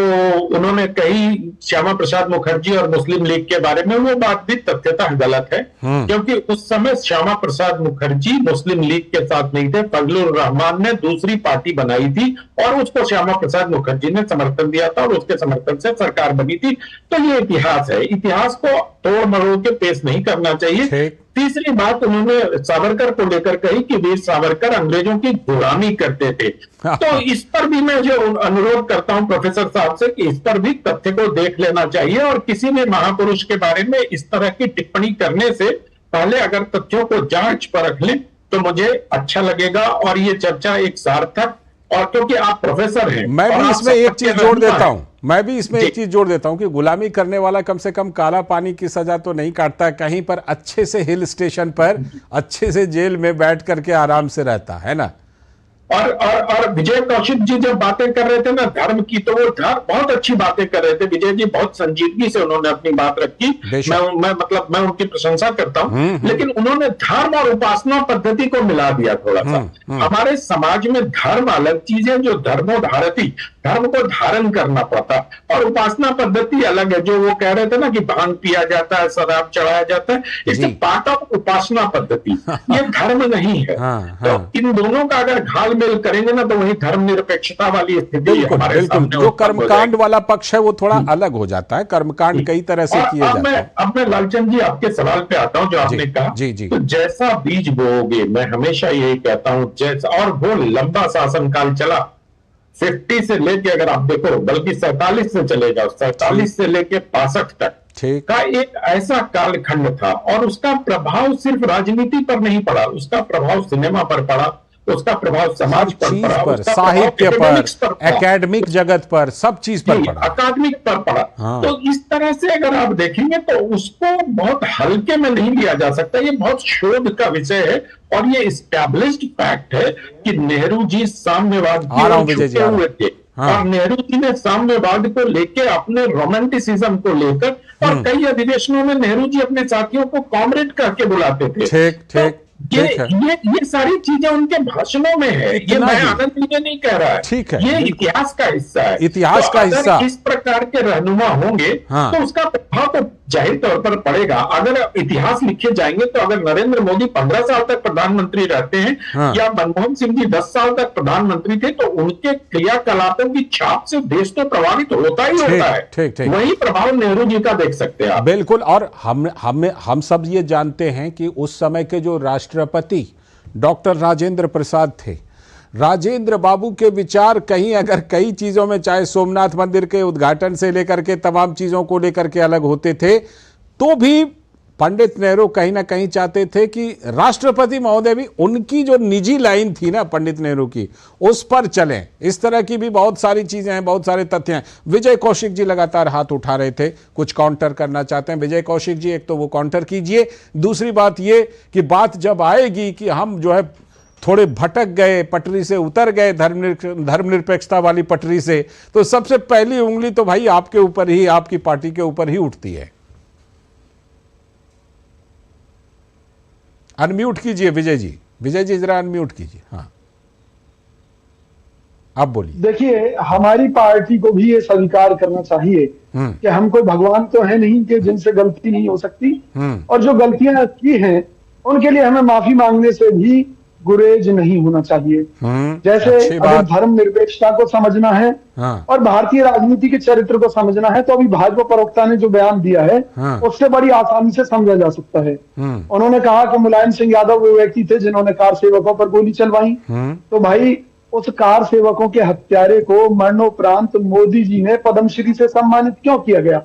उन्होंने कही श्यामा प्रसाद मुखर्जी और मुस्लिम लीग के बारे में, वो बात भी तथ्यतः गलत है, क्योंकि उस समय श्यामा प्रसाद मुखर्जी मुस्लिम लीग के साथ नहीं थे। फजलुर रहमान ने दूसरी पार्टी बनाई थी और उसको श्यामा प्रसाद मुखर्जी ने समर्थन दिया था और उसके समर्थन से सरकार बनी थी। तो ये इतिहास है, इतिहास को तोड़ मरोड़ के पेश नहीं करना चाहिए। तीसरी बात उन्होंने सावरकर को लेकर कही कि वीर सावरकर अंग्रेजों की गुलामी करते थे। तो इस पर भी मैं जो अनुरोध करता हूं प्रोफेसर साहब से कि इस पर भी तथ्य को देख लेना चाहिए, और किसी भी महापुरुष के बारे में इस तरह की टिप्पणी करने से पहले अगर तथ्यों को जांच परख लें तो मुझे अच्छा लगेगा और ये चर्चा एक सार्थक, और क्योंकि आप प्रोफेसर हैं। मैं भी इसमें एक चीज जोड़ देता हूं कि गुलामी करने वाला कम से कम काला पानी की सजा तो नहीं काटता, कहीं पर अच्छे से हिल स्टेशन पर अच्छे से जेल में बैठ करके आराम से रहता है ना। और विजय कौशिक जी जब बातें कर रहे थे ना धर्म की, तो वो बहुत अच्छी बातें कर रहे थे। विजय जी बहुत संजीदगी से उन्होंने अपनी बात रखी, मैं उनकी प्रशंसा करता हूं। लेकिन उन्होंने धर्म और उपासना पद्धति को मिला दिया थोड़ा सा। हमारे समाज में धर्म अलग चीज है, जो धर्मोधारती, धर्म को धारण करना पड़ता, और उपासना पद्धति अलग है। जो वो कह रहे थे ना कि भांग पिया जाता है, शराब चढ़ाया जाता है, इससे पार्ट ऑफ उपासना पद्धति, ये धर्म नहीं है। तो इन दोनों का अगर घाल करेंगे ना तो वही धर्मनिरपेक्षता वाली स्थिति हमारे सामने। जो कर्मकांड वाला पक्ष है वो थोड़ा अलग हो जाता है, कर्मकांड कई तरह से किए जाते हैं। अब मैं लालचंद जी आपके सवाल पे आता हूं जो आपने कहा। तो जैसा बीज बोओगे, मैं हमेशा यही कहता हूं, जैसा, और वो लंबा शासनकाल चला 50 से लेके, अगर आप देखो बल्कि 47 से चले जाओ, 47 से लेके 65 तक का एक ऐसा कालखंड था, और उसका प्रभाव सिर्फ राजनीति पर नहीं पड़ा, उसका प्रभाव सिनेमा पर पड़ा, उसका प्रभाव समाज पर, साहित्य पर, एकेडमिक जगत पर, सब चीज पर पड़ा, अकादमिक पर पड़ा। तो इस तरह से अगर आप देखेंगे तो उसको बहुत हल्के में नहीं लिया जा सकता। ये बहुत शोध का विषय है, और ये एस्टैब्लिश्ड फैक्ट है कि नेहरू जी साम्यवाद हुए थे। और नेहरू जी ने साम्यवाद को लेकर, अपने रोमांटिसिज्म को लेकर, और कई अधिवेशनों में नेहरू जी अपने साथियों को कॉमरेड कह के बुलाते थे। ठीक ये सारी चीजें उनके भाषणों में है। ये मैं आनंद लीजिए नहीं कह रहा है, ठीक है, ये इतिहास का हिस्सा है। इतिहास का हिस्सा। इस प्रकार के रहनुमा होंगे तो उसका प्रभाव तो जाहिर तौर पर पड़ेगा। अगर इतिहास लिखे जाएंगे तो अगर नरेंद्र मोदी 15 साल तक प्रधानमंत्री रहते हैं या मनमोहन सिंह जी 10 साल तक प्रधानमंत्री थे, तो उनके क्रियाकलापों की छाप से देश तो प्रभावित होता ही होता है। ठीक। वही प्रभाव नेहरू जी का देख सकते हैं आप। बिल्कुल। और हम सब ये जानते हैं कि उस समय के जो राष्ट्रपति डॉक्टर राजेंद्र प्रसाद थे, राजेंद्र बाबू के विचार कहीं अगर कई चीजों में, चाहे सोमनाथ मंदिर के उद्घाटन से लेकर के तमाम चीजों को लेकर के अलग होते थे, तो भी पंडित नेहरू कहीं ना कहीं चाहते थे कि राष्ट्रपति महोदय भी उनकी जो निजी लाइन थी ना पंडित नेहरू की, उस पर चलें। इस तरह की भी बहुत सारी चीजें हैं, बहुत सारे तथ्य हैं। विजय कौशिक जी लगातार हाथ उठा रहे थे, कुछ काउंटर करना चाहते हैं। विजय कौशिक जी, एक तो वो काउंटर कीजिए। दूसरी बात ये कि बात जब आएगी कि हम जो है थोड़े भटक गए, पटरी से उतर गए, धर्मनिरपेक्षता वाली पटरी से, तो सबसे पहली उंगली तो भाई आपके ऊपर ही, आपकी पार्टी के ऊपर ही उठती है। अनम्यूट कीजिए विजय जी, विजय जी जरा अनम्यूट कीजिए। हाँ, आप बोलिए। देखिए, हमारी पार्टी को भी ये स्वीकार करना चाहिए कि हम कोई भगवान तो है नहीं कि जिनसे गलती नहीं हो सकती, और जो गलतियां की हैं उनके लिए हमें माफी मांगने से भी गुरेज नहीं होना चाहिए। जैसे अगर धर्म निरपेक्षता को समझना है और भारतीय राजनीति के चरित्र को समझना है, तो अभी भाजपा प्रवक्ता ने जो बयान दिया है उससे बड़ी आसानी से समझा जा सकता है। उन्होंने कहा कि मुलायम सिंह यादव वो व्यक्ति थे जिन्होंने कार सेवकों पर गोली चलवाई। तो भाई, उस कार सेवकों के हत्यारे को मरणोपरांत मोदी जी ने पद्मश्री से सम्मानित क्यों किया गया?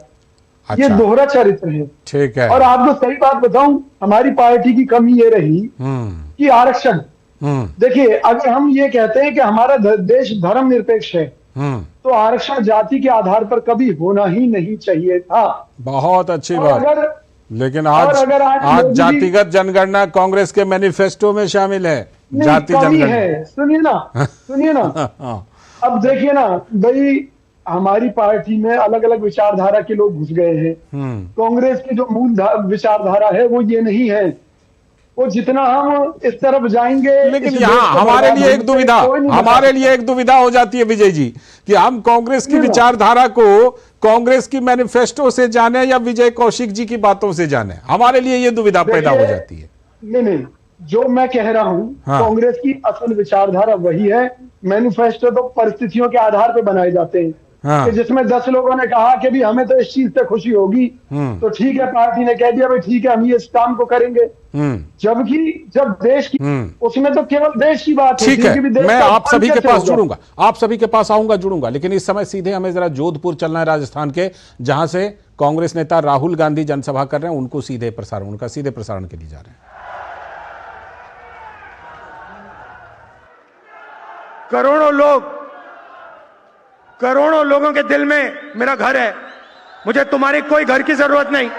अच्छा। ये दोहरा चरित्र है। ठीक है। और आपको सही बात बताऊं, हमारी पार्टी की कमी ये रही कि आरक्षण। देखिए, अगर हम ये कहते हैं कि हमारा देश धर्म निरपेक्ष है, तो आरक्षण जाति के आधार पर कभी होना ही नहीं चाहिए था। बहुत अच्छी बात। लेकिन आज जातिगत जनगणना कांग्रेस के मैनिफेस्टो में शामिल है। जाति जनगणना सुनिए ना अब देखिए ना भाई, हमारी पार्टी में अलग अलग विचारधारा के लोग घुस गए हैं। कांग्रेस की जो मूल विचारधारा है वो ये नहीं है। वो जितना हम इस तरफ जाएंगे, लेकिन यहाँ हमारे लिए एक दुविधा हो जाती है विजय जी, कि हम कांग्रेस की विचारधारा को कांग्रेस की मैनिफेस्टो से जाने या विजय कौशिक जी की बातों से जाने। हमारे लिए ये दुविधा पैदा हो जाती है। नहीं, जो मैं कह रहा हूँ, कांग्रेस की असल विचारधारा वही है। मैनिफेस्टो तो परिस्थितियों के आधार पर बनाए जाते हैं। कि जिसमें 10 लोगों ने कहा कि भी हमें तो इस चीज से खुशी होगी, तो ठीक है, पार्टी ने कह दिया भाई ठीक है, हम ये इस काम को करेंगे। जबकि जब देश की, उसमें तो केवल देश की बात ठीक है। मैं आप सभी के पास जुड़ूंगा, आप सभी के पास जुड़ूंगा, लेकिन इस समय सीधे हमें जरा जोधपुर चलना है, राजस्थान के, जहां से कांग्रेस नेता राहुल गांधी जनसभा कर रहे हैं। उनका सीधे प्रसारण के लिए जा रहे हैं। करोड़ों लोगों के दिल में मेरा घर है। मुझे तुम्हारी कोई घर की जरूरत नहीं।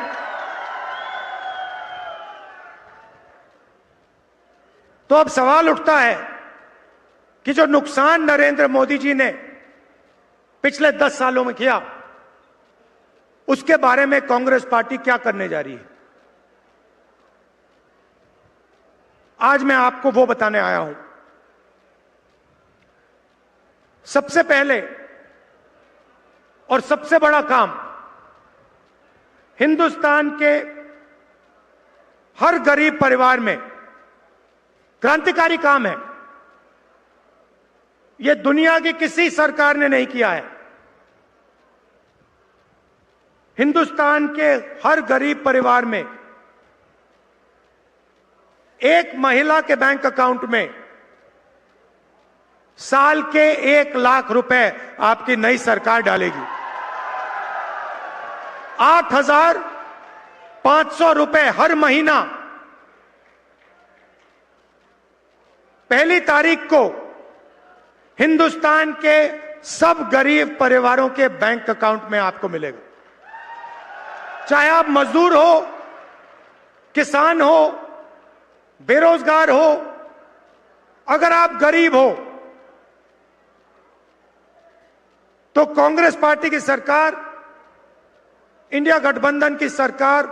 तो अब सवाल उठता है कि जो नुकसान नरेंद्र मोदी जी ने पिछले 10 सालों में किया, उसके बारे में कांग्रेस पार्टी क्या करने जा रही है। आज मैं आपको वो बताने आया हूं। सबसे पहले और सबसे बड़ा काम, हिंदुस्तान के हर गरीब परिवार में क्रांतिकारी काम है। यह दुनिया की किसी सरकार ने नहीं किया है। हिंदुस्तान के हर गरीब परिवार में एक महिला के बैंक अकाउंट में साल के 1 लाख रुपए आपकी नई सरकार डालेगी। 8,500 रुपए हर महीना 1 तारीख को हिंदुस्तान के सब गरीब परिवारों के बैंक अकाउंट में आपको मिलेगा। चाहे आप मजदूर हो, किसान हो, बेरोजगार हो, अगर आप गरीब हो तो कांग्रेस पार्टी की सरकार, इंडिया गठबंधन की सरकार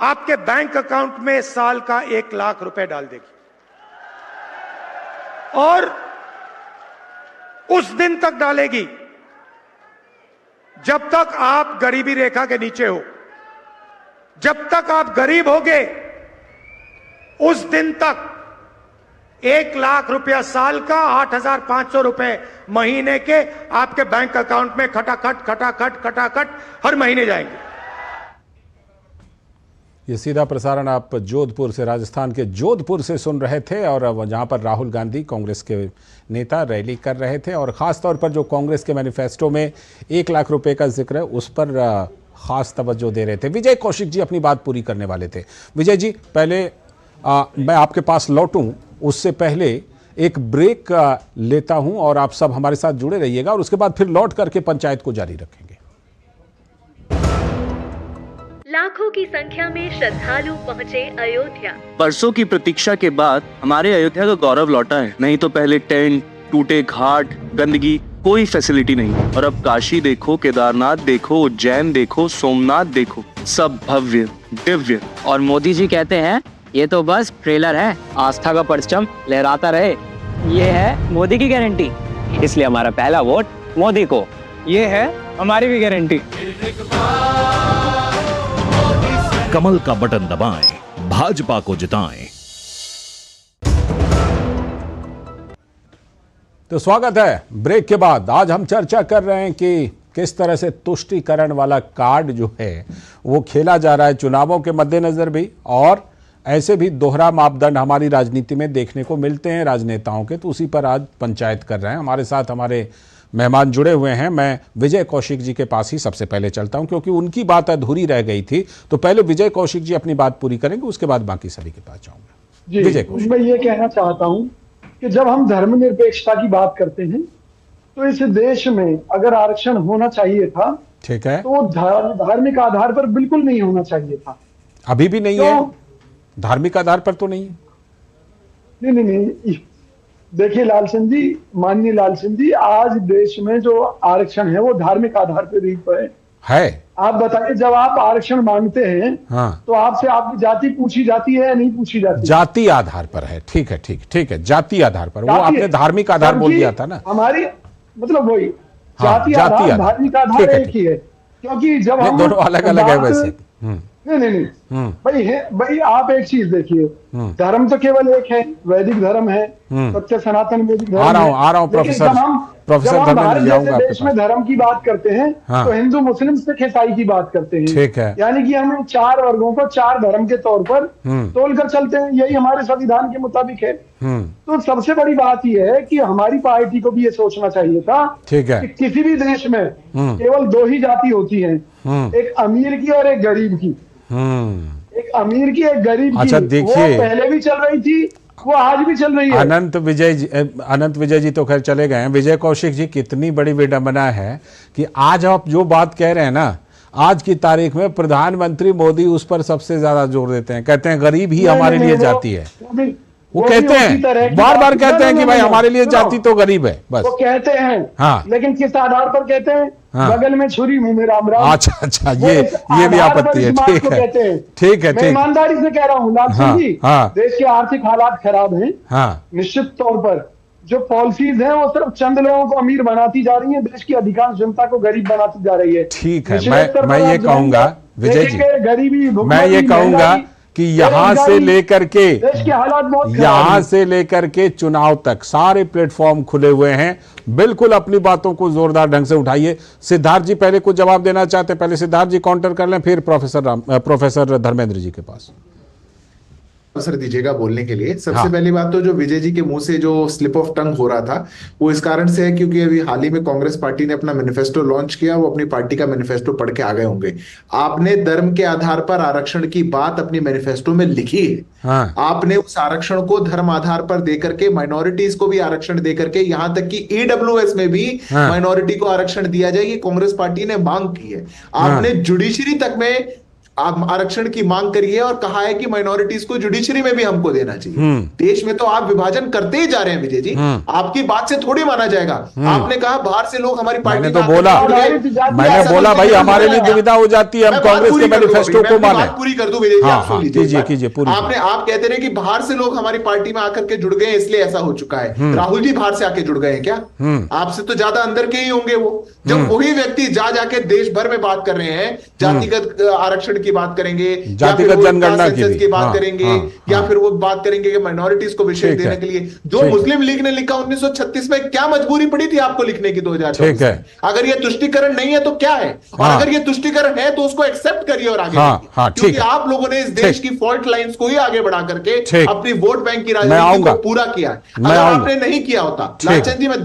आपके बैंक अकाउंट में साल का 1 लाख रुपए डाल देगी और उस दिन तक डालेगी जब तक आप गरीबी रेखा के नीचे हो। जब तक आप गरीब होगे उस दिन तक 1 लाख रुपया साल का 8,500 रुपए महीने के आपके बैंक अकाउंट में खटाखट खटाखट खटाखट हर महीने जाएंगे। ये सीधा प्रसारण आप जोधपुर से, राजस्थान के जोधपुर से सुन रहे थे और जहां पर राहुल गांधी कांग्रेस के नेता रैली कर रहे थे और ख़ास तौर पर जो कांग्रेस के मैनिफेस्टो में 1 लाख रुपए का जिक्र है उस पर ख़ास तवज्जो दे रहे थे। विजय कौशिक जी अपनी बात पूरी करने वाले थे। विजय जी, पहले मैं आपके पास लौटूं उससे पहले एक ब्रेक लेता हूं और आप सब हमारे साथ जुड़े रहिएगा और उसके बाद फिर लौट करके पंचायत को जारी रखेंगे। लाखों की संख्या में श्रद्धालु पहुंचे अयोध्या। बरसों की प्रतीक्षा के बाद हमारे अयोध्या का गौरव लौटा है। नहीं तो पहले टेंट, टूटे घाट, गंदगी, कोई फैसिलिटी नहीं। और अब काशी देखो, केदारनाथ देखो, उज्जैन देखो, सोमनाथ देखो, सब भव्य दिव्य। और मोदी जी कहते हैं ये तो बस ट्रेलर है, आस्था का परचम लहराता रहे। ये है मोदी की गारंटी, इसलिए हमारा पहला वोट मोदी को। ये है हमारी भी गारंटी। कमल का बटन दबाएं, भाजपा को जिताएं। तो स्वागत है ब्रेक के बाद। आज हम चर्चा कर रहे हैं कि किस तरह से तुष्टीकरण वाला कार्ड जो है वो खेला जा रहा है चुनावों के मद्देनजर भी, और ऐसे भी दोहरा मापदंड हमारी राजनीति में देखने को मिलते हैं राजनेताओं के। तो उसी पर आज पंचायत कर रहे हैं। हमारे साथ हमारे मेहमान जुड़े हुए हैं। मैं विजय कौशिक जी के पास ही सबसे पहले चलता हूं क्योंकि उनकी बात अधूरी रह गई थी। तो पहले विजय कौशिक जी अपनी बात पूरी करेंगे, उसके बाद बाकी सभी के पास जाऊंगा। विजय कौशिक, मैं ये कहना चाहता हूं कि जब हम धर्मनिरपेक्षता की बात करते हैं तो इस देश में अगर आरक्षण होना चाहिए था, ठीक है, तो धार्मिक आधार पर बिल्कुल नहीं होना चाहिए था। अभी भी नहीं है, धार्मिक आधार पर तो नहीं है। नहीं, देखिए लाल सिंह जी, माननीय लाल सिंह जी, आज देश में जो आरक्षण है वो धार्मिक आधार पर ही है। आप बताइए, जब आप आरक्षण मांगते हैं तो आपसे आपकी जाति पूछी जाती है या नहीं पूछी जाती? जाति आधार पर है। ठीक है, ठीक है, जाति आधार पर। वो आपने धार्मिक आधार बोल दिया था ना। हमारी मतलब वही जाति आधार, धार्मिक आधार एक ही है, क्योंकि जब हम दोनों अलग अलग है वैसे। नहीं भाई आप एक चीज देखिए, धर्म तो केवल एक है, वैदिक धर्म है, सत्य सनातन वैदिक धर्म। आ रहा हूं प्रोफेसर धर्मेंद्र जी, आऊंगा देश में धर्म की बात करते हैं तो हिंदू, मुस्लिम, सिख, ईसाई की बात करते हैं। ठीक है, यानी कि हम 4 वर्गों को 4 धर्म के तौर पर तोलकर चलते हैं। यही हमारे संविधान के मुताबिक है। तो सबसे बड़ी बात यह है कि हमारी पार्टी को भी ये सोचना चाहिए था, ठीक है, कि किसी भी देश में केवल 2 ही जाति होती है, एक अमीर की और एक गरीब की। एक अमीर की, एक गरीब की। अच्छा देखिए, वो पहले भी चल रही थी, वो आज भी चल रही है। अनंत विजय जी तो खैर चले गए हैं। विजय कौशिक जी, कितनी बड़ी विडंबना है कि आज आप जो बात कह रहे हैं ना, आज की तारीख में प्रधानमंत्री मोदी उस पर सबसे ज्यादा जोर देते हैं। कहते हैं गरीब ही हमारे लिए जाति है। वो कहते हैं, बार कहते हैं कि भाई हमारे लिए जाति तो गरीब है, बस वो कहते हैं। हाँ, लेकिन किस आधार पर कहते हैं? हाँ, बगल में छुरी मुंह में राम राम। अच्छा, ये भी आपत्ति है। ठीक है, मैं ईमानदारी से कह रहा हूँ लाल सिंह जी, देश के आर्थिक हालात खराब हैं। निश्चित तौर पर जो पॉलिसीज हैं वो सिर्फ चंद लोगों को अमीर बनाती जा रही है, देश की अधिकांश जनता को गरीब बनाती जा रही है। ठीक है, मैं ये कहूंगा विजय जी, गरीबी, मैं ये कहूंगा कि यहाँ से लेकर के चुनाव तक सारे प्लेटफॉर्म खुले हुए हैं। बिल्कुल अपनी बातों को जोरदार ढंग से उठाइए। सिद्धार्थ जी पहले कुछ जवाब देना चाहते हैं, पहले सिद्धार्थ जी काउंटर कर लें, फिर प्रोफेसर धर्मेंद्र जी के पास अवसर दीजिएगा बोलने के लिए। सबसे पहली बात तो जो विजय जी के मुंह से जो स्लिप ऑफ टंग हो रहा था वो इस कारण से है क्योंकि अभी हाल ही में कांग्रेस पार्टी ने अपना मैनिफेस्टो लॉन्च किया। वो अपनी पार्टी का मैनिफेस्टो पढ़ के आ गए होंगे। आपने धर्म के आधार पर आरक्षण की बात अपनी मैनिफेस्टो में लिखी है। हाँ। आपने उस आरक्षण को धर्म आधार पर देकर के माइनॉरिटीज को भी आरक्षण देकर के, यहां तक कि ईडब्ल्यूएस में भी माइनॉरिटी को आरक्षण दिया जाए, ये कांग्रेस पार्टी ने मांग की है। आपने जुडिशरी तक में आरक्षण की मांग करी है और कहा है कि माइनॉरिटीज को जुडिशरी में भी हमको देना चाहिए। देश में तो आप विभाजन करते ही जा रहे हैं विजय जी, आपकी बात से थोड़ी माना जाएगा। आपने कहा बाहर से लोग हमारी पार्टी मैंने बोला भाई हमारे लिए दुविधा हो जाती है, हम कांग्रेस के मैनिफेस्टो को माने। पूरी कर दूं विजय जी, आप सुन लीजिए। कीजिए पूरी। आप कहते रहे कि बाहर से लोग हमारी पार्टी में आकर के जुड़ गए इसलिए ऐसा हो चुका है। राहुल जी बाहर से आके जुड़ गए हैं क्या? आपसे तो ज्यादा अंदर के ही होंगे वो। जब वही व्यक्ति जाके देश भर में बात कर रहे हैं, जातिगत आरक्षण की बात करेंगे, जातिगत जनगणना की बात करेंगे, या फिर वो बात करेंगे कि माइनॉरिटीज को विशेष देने के लिए जो मुस्लिम लीग ने लिखा 1936 में, क्या मजबूरी पड़ी थी आपको लिखने की 2024 में? अगर ये तुष्टीकरण नहीं है तो क्या है? और अगर ये तुष्टीकरण है तो उसको एक्सेप्ट करिए और आगे क्योंकि आप लोगों ने इस देश की फॉल्ट लाइंस को ही आगे बढ़ा करके अपनी वोट बैंक की राजनीति को पूरा किया है। अगर आपने नहीं किया होता, लालचंद जी मैं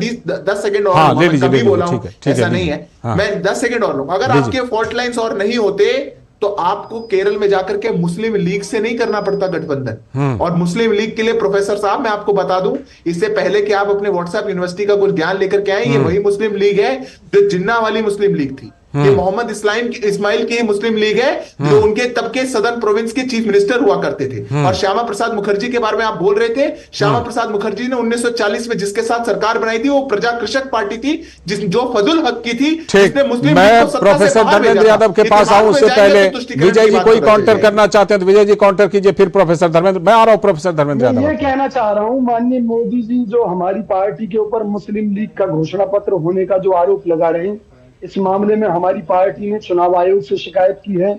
10 सेकंड और कभी बोला हूं, ऐसा नहीं है, मैं 10 सेकंड और लूंगा। अगर आपके फॉल्ट लाइंस और नहीं होते तो आपको केरल में जाकर के मुस्लिम लीग से नहीं करना पड़ता गठबंधन। और मुस्लिम लीग के लिए प्रोफेसर साहब मैं आपको बता दूं, इससे पहले कि आप अपने व्हाट्सएप यूनिवर्सिटी का कुछ ज्ञान लेकर के आए, ये वही मुस्लिम लीग है जो जिन्ना वाली मुस्लिम लीग थी। ये मोहम्मद इस्माइल की मुस्लिम लीग है जो उनके तब के सदर्न प्रोविंस के चीफ मिनिस्टर हुआ करते थे। और श्यामा प्रसाद मुखर्जी के बारे में आप बोल रहे थे, श्यामा प्रसाद मुखर्जी ने 1940 में जिसके साथ सरकार बनाई थी वो प्रजा कृषक पार्टी थी, जो फजल हक की थी, जिसने मुस्लिम मैं प्रोफेसर धर्मेंद्र यादव के पास आऊं उससे पहले विजय जी कोई काउंटर करना चाहते हैं तो विजय जी काउंटर कीजिए, फिर प्रोफेसर धर्मेंद्र। मैं आ रहा हूं प्रोफेसर धर्मेंद्र यादव। ये कहना चाह रहा हूं माननीय मोदी जी जो हमारी पार्टी के ऊपर मुस्लिम लीग का घोषणा पत्र होने का जो आरोप लगा रहे हैं, इस मामले में हमारी पार्टी ने चुनाव आयोग से शिकायत की है।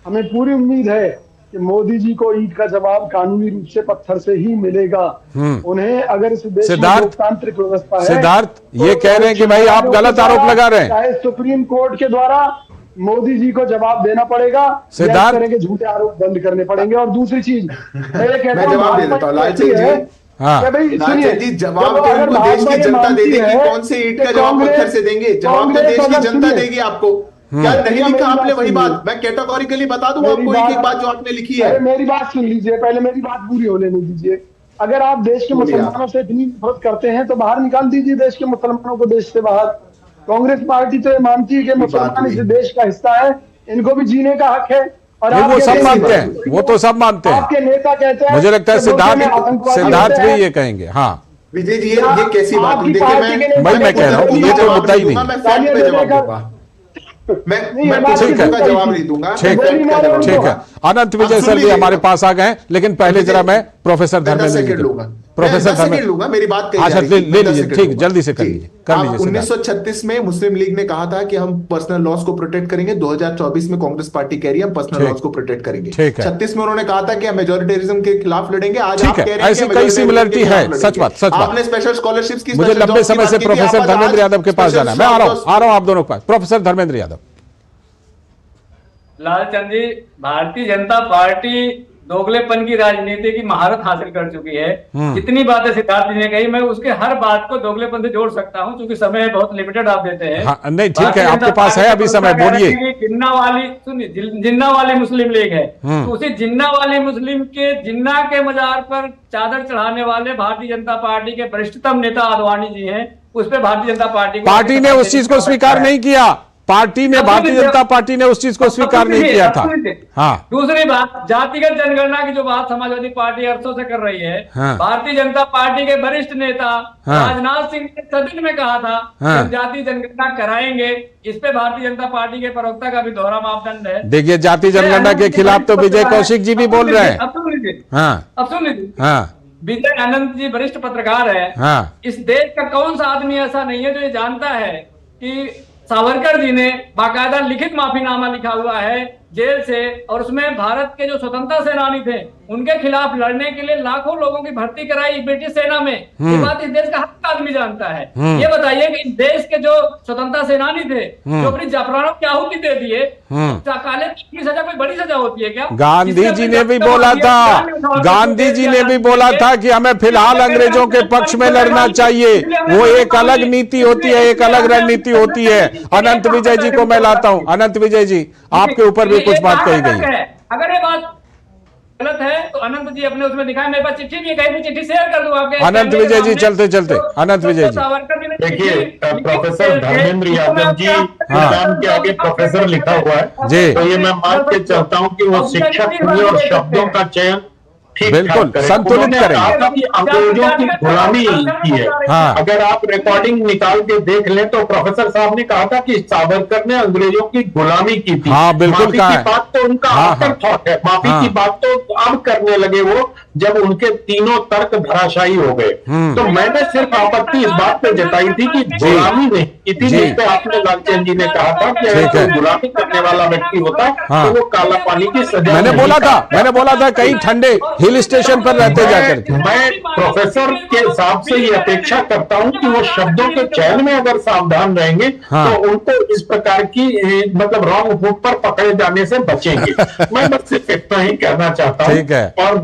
हमें पूरी उम्मीद है कि मोदी जी को ईद का जवाब कानूनी रूप से पत्थर से ही मिलेगा। उन्हें अगर इस देश में लोकतांत्रिक व्यवस्था है, सिद्धार्थ ये कह रहे हैं कि भाई आप गलत आरोप लगा रहे हैं, चाहे सुप्रीम कोर्ट के द्वारा मोदी जी को जवाब देना पड़ेगा, सिद्धार्थ तरह के झूठे आरोप बंद करने पड़ेंगे। और दूसरी चीज मैं जवाब दे देता हूँ लालचंद जी, लालचंद जी जवाब तो उनको देश की जनता दे देगी, कौन से ईंट का जवाब पत्थर से देंगे? जवाब तो देश की जनता देगी आपको। क्या नहीं लिखा आपने वही बात? मैं कैटेगोरिकली बता दूं आपको एक एक बात जो आपने लिखी है। मेरी बात सुन लीजिए, पहले मेरी बात पूरी होने नहीं दीजिए। अगर आप देश के मुसलमानों से इतनी नफरत करते हैं तो बाहर निकाल दीजिए देश के मुसलमानों को देश से बाहर। कांग्रेस पार्टी तो ये मानती है कि मुसलमान इस देश का हिस्सा है, इनको भी जीने का हक है। और वो सब मानते हैं, वो तो सब मानते हैं। आपके नेता कहते हैं, मुझे लगता है सिद्धार्थ भी ये कहेंगे। हाँ विजय जी ये कैसी बात हुई? देखिए मैं कह रहा हूँ ये तो मुद्दा ही नहीं। मैं फैक्ट पे जवाब दूंगा, मैं किसी का जवाब नहीं दूंगा। ठीक है अनंत विजय सर भी हमारे पास आ गए, लेकिन पहले जरा मैं प्रोफेसर धर्मेंद्र लूंगा, प्रोफेसर धर्मेंद्र लूंगा, मेरी बात अच्छा ले लीजिए, ठीक जल्दी से कर लीजिए। 1936 में मुस्लिम लीग ने कहा था कि हम पर्सनल लॉस को प्रोटेक्ट करेंगे। 2024 में कांग्रेस पार्टी कह रही है हम पर्सनल लॉस को प्रोटेक्ट करेंगे। 36 में उन्होंने कहा था कि हम मेजॉरिटेरिज्म के खिलाफ लड़ेंगे। आज आप कह रहे हैं ऐसी कई सिमिलरिटी है। सच बात आपने स्पेशल स्कॉलरशिप्स की मुझे लंबे समय से प्रोफेसर धर्मेंद्र यादव के पास जाना है। मैं आ रहा हूं आप दोनों के पास। प्रोफेसर धर्मेंद्र यादव। लालचंद जी, भारतीय जनता पार्टी दोगलेपन की राजनीति की महारत हासिल कर चुकी है। जितनी बातें सिद्धार्थ जी ने कही मैं उसके हर बात को दोगलेपन से जोड़ सकता हूं, क्योंकि समय बहुत लिमिटेड आप देते हैं। हाँ, नहीं ठीक है आपके पास है अभी समय, बोलिए। जिन्ना वाली मुस्लिम लीग है, तो उसी जिन्ना वाली मुस्लिम के जिन्ना के मजार पर चादर चढ़ाने वाले भारतीय जनता पार्टी के वरिष्ठतम नेता आडवाणी जी हैं। उस पर भारतीय जनता पार्टी ने उस चीज को स्वीकार नहीं किया। भारतीय जनता पार्टी ने उस चीज को स्वीकार नहीं किया था। हाँ। दूसरी बात, जातिगत जनगणना की जो बात समाजवादी पार्टी अरसों से कर रही है, भारतीय जनता पार्टी के वरिष्ठ नेता राजनाथ सिंह ने सदन में कहा था जाति जनगणना कराएंगे। इस पे भारतीय जनता पार्टी के प्रवक्ता का भी दोहरा मापदंड है। देखिए जाति जनगणना के खिलाफ तो विजय कौशिक जी भी बोल रहे हैं। अब सुन लीजिए, विजय अनंत जी वरिष्ठ पत्रकार है। इस देश का कौन सा आदमी ऐसा नहीं है जो ये जानता है कि सावरकर जी ने बाकायदा लिखित माफीनामा लिखा हुआ है जेल से, और उसमें भारत के जो स्वतंत्रता सेनानी थे उनके खिलाफ लड़ने के लिए लाखों लोगों की भर्ती कराई ब्रिटिश सेना में। ये बात इस देश का हर आदमी जानता है। ये बताइए कि इस देश के जो स्वतंत्रता सेनानी थे जो अपनी जाफरानों की आहुति दे दिए, काले की सजा कोई बड़ी सजा होती है क्या? गांधी जी ने भी बोला था, गांधी जी ने भी बोला था कि हमें फिलहाल अंग्रेजों के पक्ष में लड़ना चाहिए। वो एक अलग नीति होती है, एक अलग रणनीति होती है। अनंत विजय जी को मैं लाता हूं। अनंत विजय जी आपके ऊपर भी कुछ बात कही गई है। अगर ये बात गलत है तो अनंत जी अपने उसमें दिखाए, मेरे पास चिट्ठी भी है, कहीं भी चिट्ठी शेयर कर दूं आपके। अनंत विजय जी चलते चलते, अनंत विजय जी देखिए, प्रोफेसर धर्मेंद्र यादव जी नाम के आगे प्रोफेसर लिखा हुआ है जी, तो ये मैं मान के चलता हूँ कि वो शिक्षक हुए और शब्दों का चयन बिल्कुल संतुलित करेंगे। अंग्रेजों की गुलामी की है। हाँ। अगर आप रिकॉर्डिंग निकाल के देख लें तो प्रोफेसर साहब ने कहा था कि सावरकर ने अंग्रेजों की गुलामी की थी। हाँ, बिल्कुल माफी कहा की है। बात तो उनका आफ्टर थॉट है, माफी की बात तो अब करने लगे वो, जब उनके तीनों तर्क धराशायी हो गए। तो मैंने सिर्फ आपत्ति इस बात पे जताई थी कि गुलामी नहीं, इसी जिस पे आपने लालचंद जी ने कहा था कि अगर कोई गुलामी करने वाला व्यक्ति होता तो वो काला पानी की सजा। मैंने बोला था कहीं ठंडे हिल स्टेशन पर रहते जाकर के। मैं प्रोफेसर के हिसाब से ये अपेक्षा करता हूं कि वो शब्दों के चयन में अगर सावधान रहेंगे तो उनको इस प्रकार की मतलब रॉन्ग फुट पर पकड़े जाने से बचेंगे। मैं बस सिर्फ इतना ही कहना चाहता हूं। और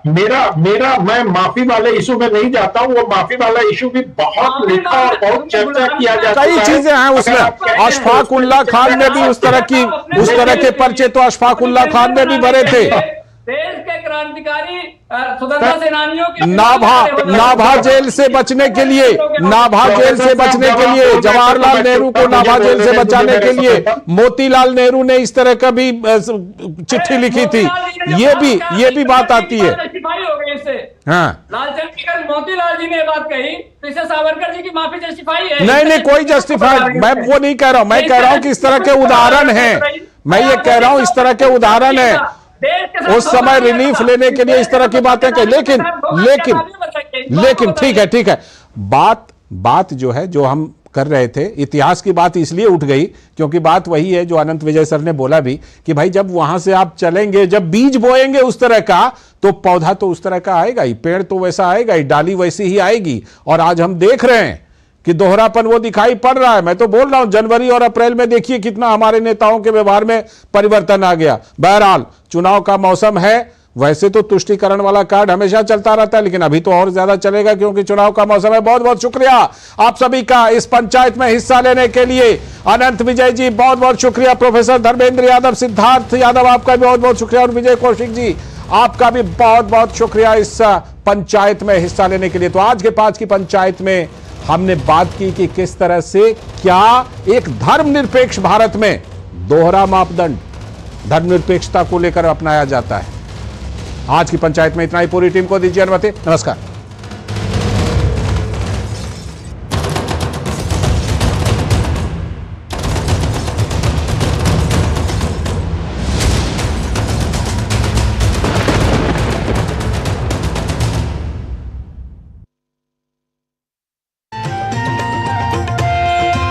मेरा मैं माफी वाले इशू में नहीं जाता हूं, वो माफी वाला इशू भी बहुत लिखा और बहुत चर्चा किया जाता है। कई चीजें हैं उसमें। अशफाक उल्लाह खान ने भी उस तरह के पर्चे तो अशफाक उल्लाह खान ने भी भरे थे। देश के क्रांतिकारी स्वतंत्रता सेनानियों के नाभा जेल से बचने के लिए, जवाहरलाल नेहरू को नाभा जेल से बचाने के लिए मोतीलाल नेहरू ने इस तरह का भी चिट्ठी लिखी थी। ये भी बात आती है। हाँ, लालचंद जी का मोतीलाल जी ने बात कही तो इसे सावरकर जी की माफी जस्टिफाई है? नहीं, कोई जस्टिफाई मैं वो नहीं कह रहा हूं। मैं कह रहा हूं कि इस तरह के उदाहरण हैं। मैं ये कह रहा हूं इस तरह के उदाहरण है। उस समय रिलीफ लेने के लिए इस तरह की बातें कही, लेकिन ठीक है। बात जो है, जो हम कर रहे थे, इतिहास की बात इसलिए उठ गई क्योंकि बात वही है जो अनंत विजय सर ने बोला भी कि भाई जब वहां से आप चलेंगे, जब बीज बोएंगे उस तरह का, तो पौधा तो उस तरह का आएगा ही, पेड़ तो वैसा आएगा ही, डाली वैसी ही आएगी। और आज हम देख रहे हैं कि दोहरापन वो दिखाई पड़ रहा है। मैं तो बोल रहा हूं जनवरी और अप्रैल में देखिए कितना हमारे नेताओं के व्यवहार में परिवर्तन आ गया। बहरहाल चुनाव का मौसम है, वैसे तो तुष्टीकरण वाला कार्ड हमेशा चलता रहता है, लेकिन अभी तो और ज्यादा चलेगा क्योंकि चुनाव का मौसम है। बहुत बहुत शुक्रिया आप सभी का इस पंचायत में हिस्सा लेने के लिए। अनंत विजय जी बहुत बहुत शुक्रिया, प्रोफेसर धर्मेंद्र यादव, सिद्धार्थ यादव आपका भी बहुत बहुत शुक्रिया, और विजय कौशिक जी आपका भी बहुत बहुत शुक्रिया इस पंचायत में हिस्सा लेने के लिए। तो आज के 5 की पंचायत में हमने बात की कि किस तरह से क्या एक धर्मनिरपेक्ष भारत में दोहरा मापदंड धर्मनिरपेक्षता को लेकर अपनाया जाता है। आज की पंचायत में इतना ही। पूरी टीम को दीजिए अनुमति। नमस्कार।